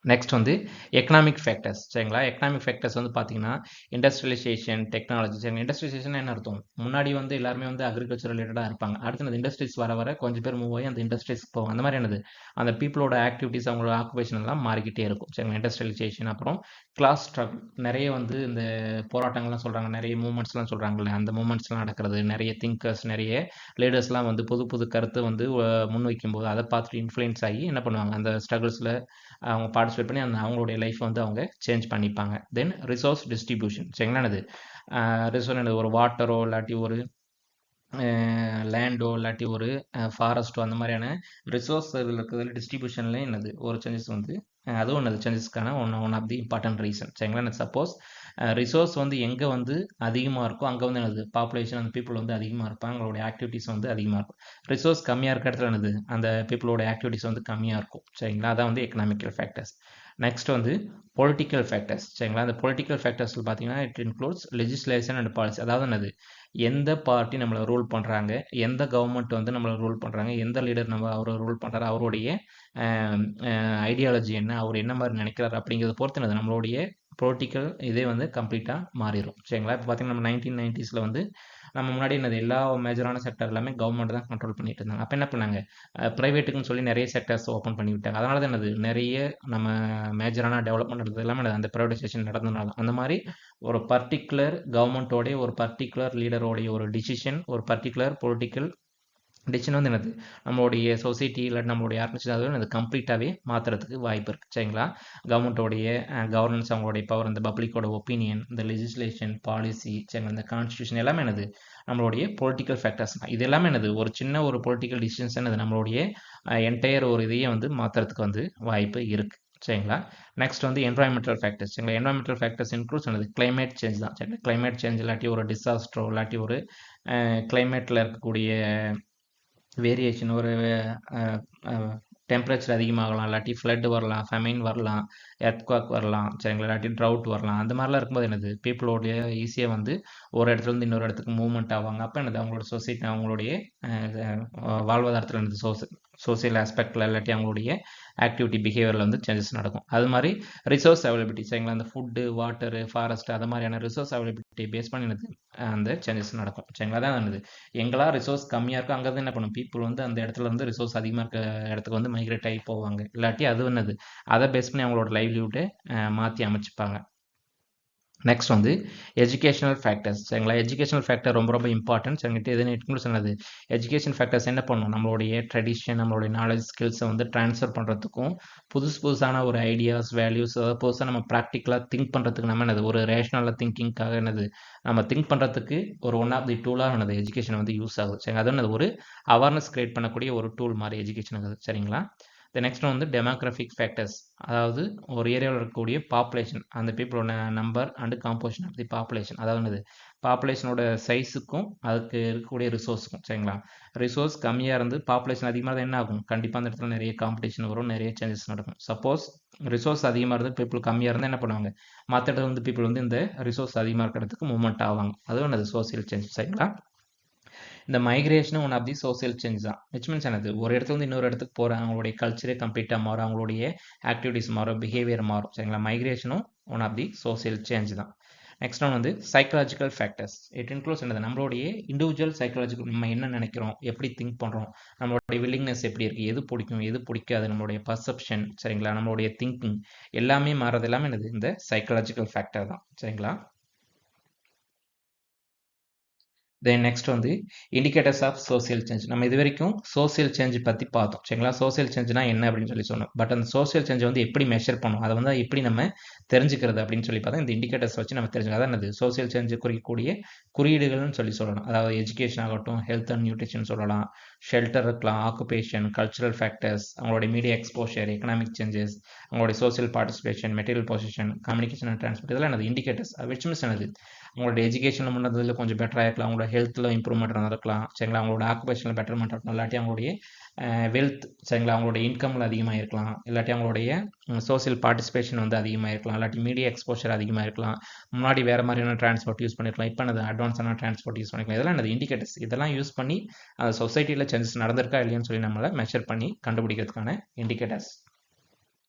நெக்ஸ்ட் வந்து எக்கனாமிக் ஃபேக்டர்ஸ். சரிங்களா, எக்கனாமிக் ஃபேக்டர்ஸ் வந்து பார்த்தீங்கன்னா இண்டஸ்ட்ரியலைசேஷன், டெக்னாலஜி. சரிங்க, இண்டஸ்ட்ரியலைசேஷன் என்ன அர்த்தம், முன்னாடி வந்து எல்லாருமே வந்து அக்ரிகல்ச்சர் ரிலேட்டடாக இருப்பாங்க. அடுத்து அந்த இண்டஸ்ட்ரீஸ் வர கொஞ்சம் பேர் மூவ் ஆகி அந்த இண்டஸ்ட்ரீஸ்க்கு போகும். அந்த மாதிரி என்னது அந்த பீப்புளோட ஆக்டிவிட்டிஸ், அவங்களோட ஆக்குபேஷன் எல்லாம் மாறிக்கிட்டே இருக்கும். சரிங்க, இண்டஸ்ட்ரியலைசேஷன். அப்புறம் கிளாஸ் ஸ்ட்ரகிள், நிறைய வந்து இந்த போராட்டங்கள்லாம் சொல்கிறாங்க, நிறைய மூமெண்ட்ஸ்லாம் சொல்கிறாங்கல்ல, அந்த மூமெண்ட்ஸ்லாம் நடக்கிறது, நிறைய திங்கர்ஸ், நிறைய லீடர்ஸ்லாம் வந்து புது கருத்து வந்து முன்வைக்கும்போது அதை பார்த்துட்டு இன்ஃப்ளூயன்ஸ் ஆகி என்ன பண்ணுவாங்க, அந்த ஸ்ட்ரகிள்ஸில் அவங்க பார்ட்டிசிபேட் பண்ணி அவங்களுடைய லைஃப் வந்து அவங்க சேஞ்ச் பண்ணிப்பாங்க. தென் ரிசோர்ஸ் டிஸ்ட்ரிபியூஷன். சரிங்களா, என்னது ரிசோர்ஸ் என்னது ஒரு வாட்டரோ, இல்லாட்டி ஒரு லேண்டோ, இல்லாட்டி ஒரு ஃபாரஸ்ட்டோ, அந்த மாதிரியான ரிசோர்ஸ் இதில் இருக்கிறதுல டிஸ்ட்ரிபியூஷன்லேயும் என்னது ஒரு சேஞ்சஸ் வந்து அதுவும் என்னது சேஞ்சஸ்க்கான one of the important reason. சரிங்களா, சப்போஸ் ரிசோர்ஸ் வந்து எங்கே வந்து அதிகமாக இருக்கோ அங்கே வந்து என்னது பாப்புலேஷன், அந்த பீப்புள் வந்து அதிகமாக இருப்பாங்க, அவங்களோட ஆக்டிவிட்டிஸ் வந்து அதிகமாக இருக்கும். ரிசோர்ஸ் கம்மியாக இருக்க இடத்துல என்னது அந்த பீப்புளோட ஆக்டிவிட்டிஸ் வந்து கம்மியாக இருக்கும். சரிங்களா, அதான் வந்து எக்கனாமிக்கல் ஃபேக்டர்ஸ். நெக்ஸ்ட் வந்து பொலிட்டிக்கல் ஃபேக்டர்ஸ் சரிங்களா. அந்த பொலிட்டிக்கல் ஃபேக்டர்ஸில் பார்த்தீங்கன்னா it includes legislation and policy. அதாவது என்னது, எந்த பார்ட்டி நம்மளை ரூல் பண்ணுறாங்க, எந்த கவர்மெண்ட் வந்து நம்மளை ரூல் பண்ணுறாங்க, எந்த லீடர் நம்ம அவரை ரூல் பண்ணுறாரு, அவருடைய ஐடியாலஜி என்ன, அவர் என்ன மாதிரி நினைக்கிறாரு அப்படிங்கிறத பொறுத்து என்னது நம்மளுடைய பொலிட்டிக்கல் இதே வந்து கம்ப்ளீட்டாக மாறிடும் சரிங்களா. இப்போ பார்த்தீங்கன்னா நம்ம 1990s வந்து நம்ம முன்னாடி என்னது எல்லா மேஜரான செக்டர் எல்லாமே கவர்மெண்ட் தான் கண்ட்ரோல் பண்ணிட்டு இருந்தாங்க. அப்போ என்ன பண்ணாங்க, ப்ரைவேட்டுக்குன்னு சொல்லி நிறைய செக்டர்ஸ் ஓப்பன் பண்ணி விட்டாங்க. அதனால தான் என்னது நிறைய நம்ம மேஜரான டெவலப்மெண்ட் நடந்தது எல்லாமே அந்த ப்ரைவேடைசேஷன் நடந்ததுனால அந்த மாதிரி ஒரு பர்டிகுலர் கவர்மெண்ட்டோடைய ஒரு பர்டிகுலர் லீடரோடைய ஒரு டிசிஷன், ஒரு பர்டிகுலர் பொலிட்டிக்கல் டிசிஷன் வந்து என்னது நம்மளுடைய சொசைட்டி இல்லை நம்மளுடைய ஆர்கனைசேஷன் அதுவும் அது கம்ப்ளீட்டாகவே மாற்றுறதுக்கு வாய்ப்பு இருக்குது சரிங்களா. கவர்மெண்ட்டோடைய கவர்னன்ஸ், அவங்களுடைய பவர், இந்த பப்ளிக்கோட ஒப்பீனியன், இந்த லெஜிஸ்லேஷன், பாலிசி சரிங்களா, இந்த கான்ஸ்டியூஷன் எல்லாமே என்னது நம்மளுடைய பொலிட்டிக்கல் ஃபேக்டர்ஸ் தான். இது எல்லாமே என்னது ஒரு சின்ன ஒரு பொலிட்டிக்கல் டிசிஷன்ஸ் என்னது நம்மளுடைய என்டையர் ஒரு இதையே வந்து மாற்றுறதுக்கு வந்து வாய்ப்பு இருக்குது சரிங்களா. நெக்ஸ்ட் வந்து என்வரான்மெண்டல் ஃபேக்டர்ஸ் சரிங்களா. என்வரான்மெண்டல் ஃபேக்டர்ஸ் இன்க்ளூட்ஸ் என்னது கிளைமேட் சேஞ்ச் தான் சரிங்களா. கிளைமேட் சேஞ்ச் இல்லாட்டி ஒரு டிசாஸ்டரோ இல்லாட்டி ஒரு கிளைமேட்டில் இருக்கக்கூடிய வேரியேஷன், ஒரு டெம்பரேச்சர் அதிகமாகலாம், இல்லாட்டி ஃப்ளட் வரலாம், ஃபெமைன் வரலாம், எர்த்குவாக் வரலாம் சரிங்களா, இல்லாட்டி ட்ரவுட் வரலாம். அந்த மாதிரிலாம் இருக்கும்போது என்னது பீப்புளோடைய ஈஸியாக வந்து ஒரு இடத்துலேருந்து இன்னொரு இடத்துக்கு மூவ்மெண்ட் ஆவாங்க. அப்போ என்னது அவங்களோட சொசைட்டி, அவங்களுடைய வாழ்வாதாரத்தில் என்னது சோசியல் ஆஸ்பெக்டில் இல்லாட்டி அவங்களுடைய ஆக்டிவிட்டி பிஹேவியரில் வந்து சேஞ்சஸ் நடக்கும். அது மாதிரி ரிசோர்ஸ் அவைலபிலிட்டி சரிங்களா, அந்த ஃபுட்டு, வாட்டரு, ஃபாரஸ்ட் அது மாதிரியான ரிசோர்ஸ் அவைலபிலிட்டி பேஸ் பண்ணி என்னது அந்த சேஞ்சஸ் நடக்கும் சரிங்களா. அதான் என்னது எங்கெல்லாம் ரிசோர்ஸ் கம்மியாக இருக்கோ அங்கே தான் என்ன பண்ணும் பீப்புள் வந்து அந்த இடத்துல இருந்து ரிசோர்ஸ் அதிகமாக இருக்க இடத்துக்கு வந்து மைக்ரேட் ஆகி போவாங்க. இல்லாட்டி அது என்னது அதை பேஸ் பண்ணி அவங்களோட லைவ்லிஹுட்டை மாற்றி அமைச்சுப்பாங்க. நெக்ஸ்ட் வந்து எஜுகேஷனல் ஃபேக்டர்ஸ் சரிங்களா. எஜுகேஷனல் ஃபேக்டர் ரொம்ப ரொம்ப இம்பார்ட்டன்ட் சரிங்கிட்டு எதுன்னு இன்க்ளூட் சொன்னது. எஜுகேஷன் ஃபேக்டர்ஸ் என்ன பண்ணும், நம்மளுடைய ட்ரெடிஷன், நம்மளுடைய நாலேஜ், ஸ்கில்ஸை வந்து ட்ரான்ஸ்ஃபர் பண்ணுறதுக்கும் புதுசான ஒரு ஐடியாஸ், வேல்யூஸ், அதாவது புதுசாக நம்ம ப்ராக்டிக்கலாக திங்க் பண்ணுறதுக்கு நம்ம என்னது ஒரு ரேஷனலாக திங்கிங்காக என்னது நம்ம திங்க் பண்ணுறதுக்கு ஒரு ஒன் ஆஃப் தி டூலாக என்னது எஜுகேஷன் வந்து யூஸ் ஆகுது சரிங்க. அது என்னது ஒரு அவேர்னஸ் கிரியேட் பண்ணக்கூடிய ஒரு டூல் மாதிரி எஜுகேஷன் ஆகுது சரிங்களா. த நெக்ஸ்ட் வந்து டெமோக்ராஃபிக் ஃபேக்டர்ஸ், அதாவது ஒரு ஏரியாவில் இருக்கக்கூடிய பாப்புலேஷன், அந்த பீப்புளோட number and composition of the population, அதாவது என்னது பாப்புலேஷனோட சைஸுக்கும் அதுக்கு இருக்கக்கூடிய ரிசோர்ஸுக்கும் சரிங்களா. ரிசோர்ஸ் கம்மியாக இருந்து பாப்புலேஷன் அதிகமாக தான் என்ன ஆகும், கண்டிப்பாக அந்த இடத்துல நிறைய காம்படிஷன் வரும், நிறைய சேஞ்சஸ் நடக்கும். சப்போஸ் ரிசோர்ஸ் அதிகமாக இருந்து பீப்புள் கம்மியாக இருந்தால் என்ன பண்ணுவாங்க, மற்ற இடத்துல வந்து பீப்புள் வந்து இந்த ரிசோர்ஸ் அதிகமாக இருக்கிறதுக்கு மூவ்மெண்ட் ஆவாங்க. அதுவும் என்னது சோசியல் சேஞ்ச் சரிங்களா. இந்த மைக்ரேஷனும் one of the social change தான். விச் மீன்ஸ் என்னது ஒரு இடத்துல வந்து இன்னொரு இடத்துக்கு போகிறாங்க, அவங்களுடைய கல்ச்சரே கம்ப்ளீட்டாக மாறும், அவங்களுடைய ஆக்டிவிட்டிஸ் மாறும், பிஹேவியர் மாறும் சரிங்களா. மைக்ரேஷனும் one of the social change தான். நெக்ஸ்ட் ஒன் வந்து சைக்காலஜிக்கல் ஃபேக்டர்ஸ். இட் இன்க்ளூட்ஸ் என்னது நம்மளுடைய இண்டிவிஜுவல் சைக்காலஜிக்கல், நம்ம என்ன நினைக்கிறோம், எப்படி திங்க் பண்ணுறோம், நம்மளுடைய வில்லிங்னஸ் எப்படி இருக்குது, எது பிடிக்கும் எது பிடிக்காது, நம்மளுடைய பர்செப்ஷன் சரிங்களா, நம்மளுடைய திங்கிங் எல்லாமே மாறது எல்லாமே என்னது இந்த சைக்காலஜிக்கல் ஃபேக்டர் தான் சரிங்களா. தென் நெக்ஸ்ட் வந்து இண்டிகேட்டர்ஸ் ஆஃப் சோசியல் சேஞ்ச். நம்ம இது வரைக்கும் சோசியல் சேஞ்ச் பற்றி பார்த்தோம் சரிங்களா. சோசியல் சேஞ்ச்னா என்ன அப்படின்னு சொல்லி சொன்னோம். பட் அந்த சோசியல் சேஞ்ச் வந்து எப்படி மெஷர் பண்ணும், அதை வந்து எப்படி நம்ம தெரிஞ்சுக்கிறது அப்படின்னு சொல்லி பார்த்தா இந்த இண்டிகேட்டர்ஸ் வச்சு நம்ம தெரிஞ்சுக்கலாம். அதான் என்னது சோசியல் சேஞ்சு குறிக்கக்கூடிய குறியீடுகள்னு சொல்லி சொல்லணும். அதாவது எஜுகேஷன் ஆகட்டும், ஹெல்த் அண்ட் நியூட்ரிஷன் சொல்லலாம், ஷெல்டர் இருக்கலாம், ஆக்குபேஷன், கல்ச்சுரல் ஃபேக்டர்ஸ், அவங்களுடைய மீடியா எக்ஸ்போஷர், எக்கனாமிக் சேஞ்சஸ், அவங்களுடைய social participation, material position, communication and transport, இதெல்லாம் என்னது இண்டிகேட்டர்ஸ். விச் மீன்ஸ் என்னது அவங்களோட எஜுகேஷனில் முன்னதில் கொஞ்சம் பெட்டராக இருக்கலாம், அவங்களோட ஹெல்த்தில் இம்ப்ரூவ்மெண்ட் நடக்கலாம் சரிங்களா, அவங்களோட ஆக்குபேஷனில் பெட்டர்மெண்ட் இருக்கலாம், இல்லாட்டி அவங்களுடைய வெல்த் சரிங்களா, அவங்களுடைய இன்கமில் அதிகமாக இருக்கலாம், இல்லாட்டி அவங்களுடைய சோசியல் பார்ட்டிசிபேஷன் வந்து அதிகமாக இருக்கலாம், இல்லாட்டி மீடியா எக்ஸ்போஷர் அதிகமாக இருக்கலாம், முன்னாடி வேறு மாதிரியான டிரான்ஸ்போர்ட் யூஸ் பண்ணிருக்கலாம், இப்போ என்னது அட்வான்ஸான டிரான்ஸ்போர்ட் யூஸ் பண்ணிக்கலாம். இதெல்லாம் என்னது இண்டிகேட்டர்ஸ். இதெல்லாம் யூஸ் பண்ணி அந்த சொசைட்டியில் சேஞ்சஸ் நடந்திருக்கா இல்லையான்னு சொல்லி நம்மளை மெஷர் பண்ணி கண்டுபிடிக்கிறதுக்கான இண்டிகேட்டர்ஸ்.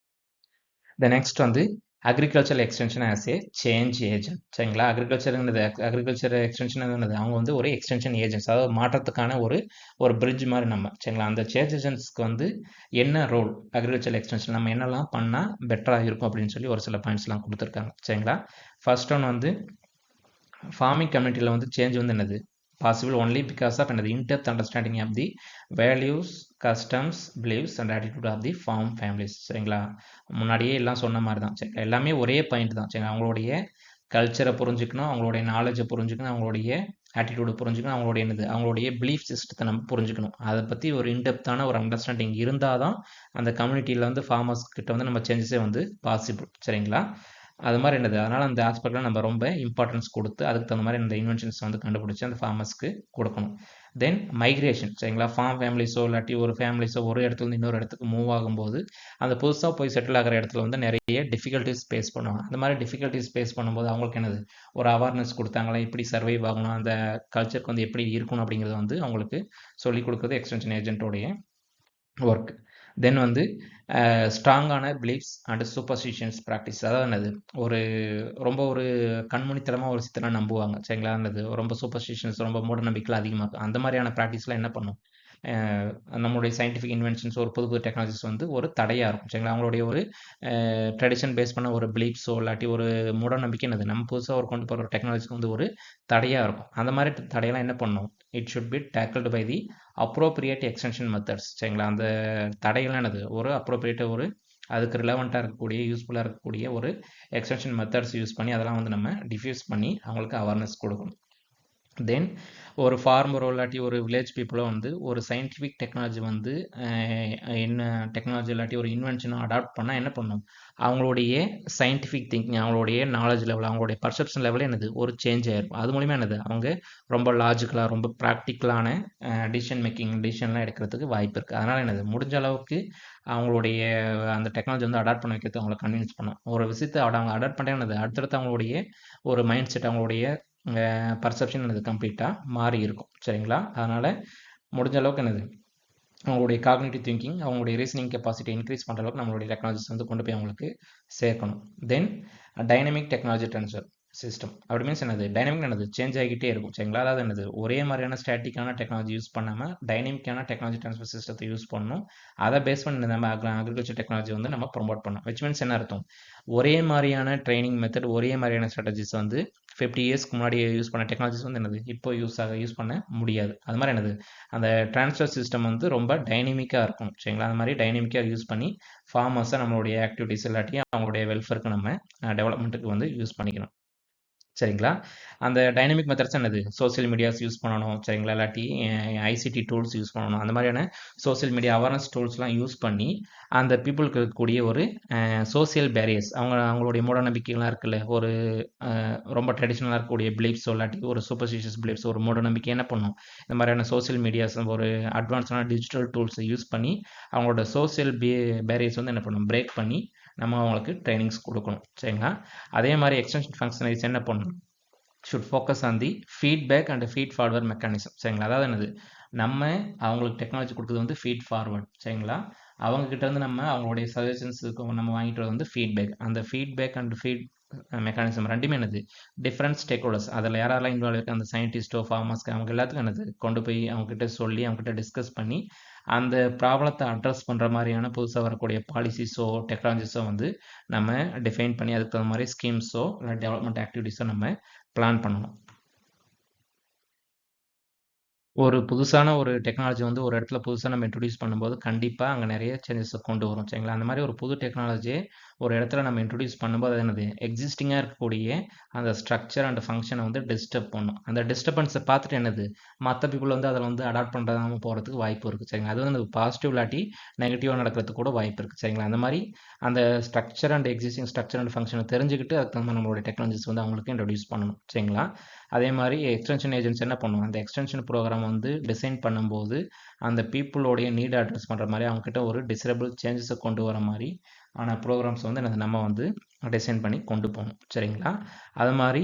த நெக்ஸ்ட் வந்து agriculture extension as A change agent சரிங்களா. அக்ரிகல்ச்சர் எக்ஸ்டென்ஷன் என்னது அவங்க வந்து ஒரு எக்ஸ்டென்ஷன் ஏஜென்ட்ஸ், அதாவது மாற்றத்துக்கான ஒரு பிரிட்ஜ் மாதிரி நம்ம சரிங்களா. அந்த சேஞ்ச் ஏஜென்ட்ஸ்க்கு வந்து என்ன ரோல், அக்ரிகல்ச்சர் எக்ஸ்டென்ஷன் நம்ம என்னெல்லாம் பண்ணால் பெட்டராக இருக்கும் அப்படின்னு சொல்லி ஒரு சில பாயிண்ட்ஸ்லாம் கொடுத்துருக்காங்க சரிங்களா. ஃபர்ஸ்ட் ஒன் வந்து ஃபார்மிங் கம்யூனிட்டியில் வந்து சேஞ்ச் வந்து என்னது possible only because of another in-depth understanding of the values, customs, beliefs and attitude of the farm families சரிங்களா. முன்னாடியே எல்லாம் சொன்ன மாதிரி தான் சரி, எல்லாமே ஒரே பாயிண்ட் தான் சரிங்களா. அவங்களுடைய கல்ச்சரை புரிஞ்சுக்கணும், அவங்களுடைய நாலேஜை புரிஞ்சுக்கணும், அவங்களுடைய ஆட்டிடியூடு புரிஞ்சுக்கணும், அவங்களுடைய பிலீஃப் சிஸ்டத்தை நம்ம புரிஞ்சுக்கணும். அதை பற்றி ஒரு இன்டெப்த்தான ஒரு அண்டர்ஸ்டாண்டிங் இருந்தால் தான் அந்த கம்யூனிட்டியில் வந்து ஃபார்மர்ஸ் கிட்ட வந்து நம்ம சேஞ்சஸே வந்து பாசிபிள் சரிங்களா. அது மாதிரி என்னது அதனால் அந்த ஆஸ்பெக்டில் நம்ம ரொம்ப இம்பார்ட்டன்ஸ் கொடுத்து அதுக்கு தகுந்த மாதிரி இந்த இன்வென்ஷன்ஸ் வந்து கண்டுபிடிச்சி அந்த ஃபார்மர்ஸ்க்கு கொடுக்கணும். தென் மைக்ரேஷன் சரிங்களா, ஃபார்ம் ஃபேமிலிஸோ இல்லாட்டி ஒரு ஃபேமிலிஸோ ஒரு இடத்துலேருந்து இன்னொரு இடத்துக்கு மூவ் ஆகும்போது அந்த புதுசாக போய் செட்டில் ஆகிற இடத்துல வந்து நிறைய டிஃபிகல்ட்டிஸ் ஃபேஸ் பண்ணுவாங்க. அந்த மாதிரி டிஃபிகல்ட்டிஸ் ஃபேஸ் பண்ணும்போது அவங்களுக்கு என்னது ஒரு அவேர்னஸ் கொடுத்தாங்களா, எப்படி சர்வைவ் ஆகணும், அந்த கல்ச்சருக்கு வந்து எப்படி இருக்கணும் அப்படிங்கிறத வந்து அவங்களுக்கு சொல்லிக் கொடுக்குறது எக்ஸ்டென்ஷன் ஏஜென்ட்டோடைய ஒர்க். தென் வந்து ஸ்ட்ராங்கான பிலீஃப்ஸ் அண்ட் சூப்பர்ஸ்டிஷன்ஸ் ப்ராக்டிஸ், அதாவது என்னது ஒரு ரொம்ப ஒரு கண்மூடித்தனமாக ஒரு சித்தனை நம்புவாங்க சரிங்களா, என்னது ரொம்ப சூப்பர்ஸ்டிஷன்ஸ் ரொம்ப மூட நம்பிக்கைலாம் அதிகமாக இருக்கும். அந்த மாதிரியான ப்ராக்டிஸ்லாம் என்ன பண்ணும், நம்மளுடைய சயின்டிஃபிக் இன்வென்ஷன்ஸ் ஒரு புது புது டெக்னாலஜிஸ் வந்து ஒரு தடையாக இருக்கும் சரிங்களா. அவங்களுடைய ஒரு ட்ரெடிஷன் பேஸ் பண்ண ஒரு பிலீஃப்ஸோ இல்லாட்டி ஒரு மூட நம்பிக்கை என்னது நம்ம புதுசாக ஒரு கொண்டு போகிற ஒரு டெக்னாலஜிக்கு வந்து ஒரு தடையாக இருக்கும். அந்த மாதிரி தடையெல்லாம் என்ன பண்ணும், it should be tackled by the appropriate extension methods சரிங்களா. அந்த தடையெல்லாம் என்னது ஒரு அப்ரோப்ரியேட்டாக ஒரு அதுக்கு ரிலவெண்ட்டாக இருக்கக்கூடிய யூஸ்ஃபுல்லாக இருக்கக்கூடிய ஒரு எக்ஸ்டென்ஷன் மெத்தட்ஸ் யூஸ் பண்ணி அதெல்லாம் வந்து நம்ம டிஃப்யூஸ் பண்ணி அவங்களுக்கு அவேர்னஸ் கொடுக்கணும். தென் ஒரு ஃபார்மரோ இல்லாட்டி ஒரு வில்லேஜ் பீப்புளோ வந்து ஒரு சயின்டிஃபிக் டெக்னாலஜி வந்து என்ன டெக்னாலஜி இல்லாட்டி ஒரு இன்வென்ஷனோ அடாப்ட் பண்ணால் என்ன பண்ணும், அவங்களுடைய சயின்டிஃபிக் திங்கிங் அவங்களுடைய நாலேஜ் லெவல் அவங்களுடைய பர்செப்ஷன் லெவலே என்னது ஒரு சேஞ்ச் ஆகிருக்கும். அது மூலிமா என்னது அவங்க ரொம்ப லாஜிக்கலாக ரொம்ப ப்ராக்டிக்கலான டிசிஷன்லாம் எடுக்கிறதுக்கு வாய்ப்பு இருக்குது. அதனால் என்னது முடிஞ்ச அளவுக்கு அவங்களுடைய அந்த டெக்னாலஜி வந்து அடாப்ட் பண்ண வைக்கிறது அவங்களை கன்வின்ஸ் பண்ணும். ஒரு விஷயத்தை அவங்க அடாப்ட் பண்ணிட்டே என்னது அடுத்தடுத்து அவங்களுடைய ஒரு மைண்ட் செட் அவங்களுடைய பர்செப்ஷன் என்னது கம்ப்ளீட்டாக மாறி இருக்கும் சரிங்களா. அதனால் முடிஞ்ச அளவுக்கு என்னது அவங்களுடைய காக்னிட்டிவ் திங்கிங் அவங்களுடைய ரீசனிங் கெப்பாசிட்டி இன்க்ரீஸ் பண்ணுற அளவுக்கு நம்மளுடைய டெக்னாலஜிஸ் வந்து கொண்டு போய் அவங்களுக்கு சேர்க்கணும். தென் டைனமிக் டெக்னாலஜி ட்ரான்ஸ்ஃபர் சிஸ்டம் அப்படி மீன்ஸ் என்னது டைனமிக் என்னது சேஞ்ச் ஆகிக்கிட்டே இருக்கும் சரிங்களா. அதாவது என்னது ஒரே மாதிரியான ஸ்டாட்டிக்கான டெக்னாலஜி யூஸ் பண்ணாமல் டைனமிக்கான டெக்னாலஜி ட்ரான்ஸ்ஃபர் சிஸ்டத்தை யூஸ் பண்ணணும். அதை பேஸ் பண்ணி நம்ம அக்ரிகல்ச்சர் டெக்னாலஜி வந்து நம்ம ப்ரொமோட் பண்ணணும். விச் மீன்ஸ் என்ன அர்த்தம், ஒரே மாதிரியான ட்ரைனிங் மெத்தட் ஒரே மாதிரியான ஸ்ட்ராட்டஜிஸ் வந்து 50 இயர்ஸ்க்கு முன்னாடி யூஸ் பண்ண டெக்னாலஜிஸ் வந்து என்னது இப்போ யூஸ் பண்ண முடியாது. அது மாதிரி என்னது அந்த ட்ரான்ஸ்ஃபர் சிஸ்டம் வந்து ரொம்ப டைனமிக்காக இருக்கும் சரிங்களா. அந்த மாதிரி டைனமிக்காக யூஸ் பண்ணி ஃபார்மர்ஸை நம்மளுடைய ஆக்டிவிட்டீஸ் இல்லாட்டி அவங்களுடைய வெல்ஃபேருக்கு நம்ம டெவலப்மெண்ட்டுக்கு வந்து யூஸ் பண்ணிக்கணும் சரிங்களா. அந்த டைனமிக் மெத்தட்ஸ் என்னது சோசியல் மீடியாஸ் யூஸ் பண்ணணும் சரிங்களா, இல்லாட்டி ஐசிடி டூல்ஸ் யூஸ் பண்ணணும். அந்த மாதிரியான சோசியல் மீடியா அவேர்னஸ் டூல்ஸ்லாம் யூஸ் பண்ணி அந்த பீப்புளுக்கு இருக்கக்கூடிய ஒரு சோசியல் பேரியர்ஸ் அவங்களுடைய மூட நம்பிக்கைகள்லாம் இருக்குல்ல, ஒரு ரொம்ப ட்ரெடிஷ்னலாக இருக்கக்கூடிய பிலீஃப்ஸ் இல்லாட்டி ஒரு சூப்பர்ஸ்டிஷியஸ் பிலீஃப்ஸ் ஒரு மூட நம்பிக்கை என்ன பண்ணும், இந்த மாதிரியான சோசியல் மீடியாஸ் ஒரு அட்வான்ஸான டிஜிட்டல் டூல்ஸை யூஸ் பண்ணி அவங்களோட சோசியல் பேரியர்ஸ் வந்து என்ன பண்ணும் பிரேக் பண்ணி நம்ம அவங்களுக்கு ட்ரைனிங்ஸ் கொடுக்கணும் சரிங்களா. அதே மாதிரி எக்ஸ்டென்ஷன் ஃபங்க்ஷனலிஸ் என்ன பண்ணணும், should focus on the feedback and feed forward mechanism சரிங்களா. அதாவது என்னது நம்ம அவங்களுக்கு டெக்னாலஜி கொடுக்குறது வந்து ஃபீட் ஃபார்வர்ட் சரிங்களா. அவங்கக்கிட்ட இருந்து நம்ம அவங்களுடைய சஜஷன்ஸுக்கு நம்ம வாங்கிட்டு வந்து ஃபீட்பேக், அந்த ஃபீட்பேக் அண்ட் ஃபீட் மெக்கானிசம் ரெண்டுமே என்னது டிஃப்ரெண்ட் ஸ்டேக் ஹோல்டர்ஸ் அதில் யாரெல்லாம் இன்வால்வ் இருக்குது அந்த சயின்டிஸ்ட்டோ ஃபார்மர்ஸ்க்கு அவங்க எல்லாத்துக்கும் என்னது கொண்டு போய் அவங்ககிட்ட சொல்லி அவங்ககிட்ட டிஸ்கஸ் பண்ணி அந்த ப்ராப்ளத்தை அட்ரஸ் பண்ணுற மாதிரியான புதுசாக வரக்கூடிய பாலிசிஸோ டெக்னாலஜிஸோ வந்து நம்ம டிஃபைன் பண்ணி அதுக்கு தகுந்த மாதிரி ஸ்கீம்ஸோ இல்லை டெவலப்மெண்ட் ஆக்டிவிட்டீஸோ நம்ம பிளான் பண்ணணும். ஒரு புதுசான ஒரு டெக்னாலஜி வந்து ஒரு இடத்துல புதுசாக நம்ம இன்ட்ரடியூஸ் பண்ணும்போது கண்டிப்பாக அங்கே நிறைய சேஞ்சஸை கொண்டு வரும் சரிங்களா. அந்த மாதிரி ஒரு புது டெக்னாலஜியை ஒரு இடத்துல நம்ம இன்ட்ரடியூஸ் பண்ணும்போது அது என்னது எக்ஸிஸ்டிங்காக இருக்கக்கூடிய அந்த ஸ்ட்ரக்சர் அண்ட் ஃபங்க்ஷனை வந்து டிஸ்டர்ப் பண்ணும். அந்த டிஸ்டர்பன்ஸை பார்த்துட்டு என்னது மற்ற பீப்புள் வந்து அதில் வந்து அடாப்ட் பண்ணுறாம போகிறதுக்கு வாய்ப்பு இருக்குது சரிங்களா. அது வந்து பாசிட்டிவ் இல்லாட்டி நெகட்டிவாக நடக்கிறதுக்கு கூட வாய்ப்பு இருக்குது சரிங்களா. அந்த மாதிரி அந்த structure and existing structure and ஃபங்க்ஷனை தெரிஞ்சுக்கிட்டு அதுக்கு தகுந்த நம்மளுடைய டெக்னாலஜிஸ் வந்து அவங்களுக்கு இன்ட்ரடியூஸ் பண்ணணும் சரிங்களா. அதே மாதிரி எக்ஸ்டென்ஷன் ஏஜென்ட்ஸ் என்ன பண்ணுவோம், அந்த எக்ஸ்டென்ஷன் ப்ரோக்ராம் வந்து டிசைன் பண்ணும்போது அந்த பீப்புளோடைய நீட் அட்ரஸ் பண்ணுற மாதிரி அவங்ககிட்ட ஒரு டிசரபிள் சேஞ்சஸை கொண்டு வர மாதிரி ஆனால் ப்ரோக்ராம்ஸ் வந்து நம்ம வந்து டிசைன் பண்ணி கொண்டு போகணும் சரிங்களா. அது மாதிரி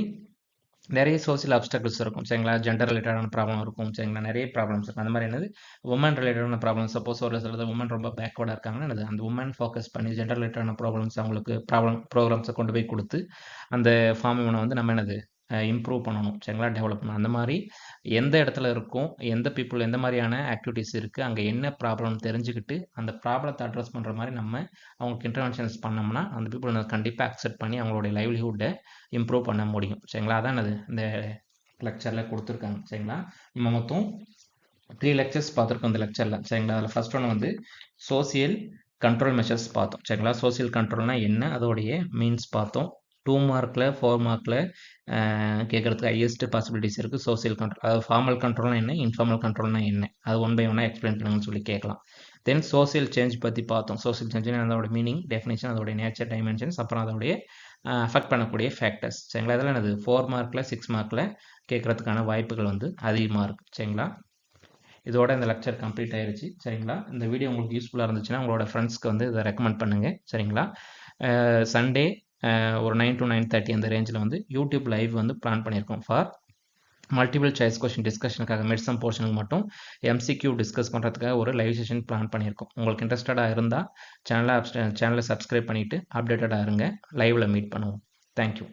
நிறைய சோசியல் அப்டக்கிள்ஸ் இருக்கும் சரிங்களா, ஜெண்டர் ரிலேட்டடான ப்ராப்ளம் இருக்கும் சரிங்களா, நிறைய ப்ராப்ளம்ஸ் இருக்கும். அந்த மாதிரி என்னது உமன் ரிலேட்டடான ப்ராப்ளம், சப்போஸ் ஒரு சிலது உமன் ரொம்ப பேக்வர்டாக இருக்காங்கன்னா என்னது அந்த உமன் ஃபோக்கஸ் பண்ணி ஜெண்டர் ரிலேட்டடான ப்ராப்ளம்ஸ் அவங்களுக்கு ப்ரோக்ராம்ஸை கொண்டு போய் கொடுத்து அந்த ஃபார்ம் இவனை வந்து நம்ம என்னது இம்ப்ரூவ் பண்ணணும் சரிங்களா, டெவலப் பண்ணணும். அந்த மாதிரி எந்த இடத்துல இருக்கும் எந்த பீப்புள் எந்த மாதிரியான ஆக்டிவிட்டீஸ் இருக்குது அங்கே என்ன ப்ராப்ளம் தெரிஞ்சுக்கிட்டு அந்த ப்ராப்ளத்தை அட்ரஸ் பண்ணுற மாதிரி நம்ம அவங்களுக்கு இன்டர்வென்ஷன்ஸ் பண்ணோம்னா அந்த பீப்புள் கண்டிப்பாக அக்செப்ட் பண்ணி அவங்களுடைய லைவ்லிஹுட்டை இம்ப்ரூவ் பண்ண முடியும் சரிங்களா. அதான் என்னது இந்த லெக்சரில் கொடுத்துருக்காங்க சரிங்களா. நம்ம மொத்தம் 3 லெக்சர்ஸ் பார்த்துருக்கோம் இந்த லெக்சரில் சரிங்களா. அதில் ஃபர்ஸ்ட் ஒன்று வந்து சோசியல் கண்ட்ரோல் மெஷர்ஸ் பார்த்தோம் சரிங்களா. சோசியல் கண்ட்ரோல்னால் என்ன அதோடைய மீன்ஸ் பார்த்தோம். 2 மார்க்கில் 4 மார்க்கில் கேட்குறதுக்கு ஹையஸ்ட் பாசிபிலிட்டிஸ் இருக்குது. சோசியல் கண்ட்ரோல் அதாவது ஃபார்மல் கண்ட்ரோல்னா என்ன, இன்ஃபார்மல் கண்ட்ரோல்னா என்ன, அது 1 by 1 எக்ஸ்பிளைன் பண்ணுங்கன்னு சொல்லி கேட்கலாம். தென் சோசியல் சேஞ்ச் பற்றி பார்த்தோம். சோசியல் சேஞ்சுன்னு அதோட மீனிங் டெஃபினேஷன் அதோடைய நேச்சர் டைமென்ஷன்ஸ் அப்புறம் அதோடைய அஃபெக்ட் பண்ணக்கூடிய ஃபேக்டர்ஸ். சரிங்களா? இதெல்லாம் என்னது 4 மார்க்கில் 6 மார்க்கில் கேட்குறதுக்கான வாய்ப்புகள் வந்து அதிகமாக இருக்குது. சரிங்களா? இதோட இந்த லெக்சர் கம்ப்ளீட் ஆயிருச்சு. சரிங்களா? இந்த வீடியோ உங்களுக்கு யூஸ்ஃபுல்லாக இருந்துச்சுன்னா உங்களோட ஃப்ரெண்ட்ஸ்க்கு வந்து இதை ரெக்கமெண்ட் பண்ணுங்கள். சரிங்களா? சண்டே ஒரு 9 to 9:30 அந்த ரேஞ்சில் வந்து யூடியூப் லைவ் வந்து பிளான் பண்ணியிருக்கோம் ஃபார் மல்டிபிள் சாய்ஸ் கொஸ்டின் டிஸ்கஷனுக்காக மிட்சம் போர்ஷனுக்கு மட்டும் எம்சிக்யூ டிஸ்கஸ் பண்ணுறதுக்காக ஒரு லைவ் செஷன் பிளான் பண்ணியிருக்கோம். உங்களுக்கு இன்ட்ரெஸ்டடாக இருந்தால் சேனலை சப்ஸ்கிரைப் பண்ணிவிட்டு அப்டேட்டடாக இருங்க. லைவில் மீட் பண்ணுவோம். தேங்க்யூ.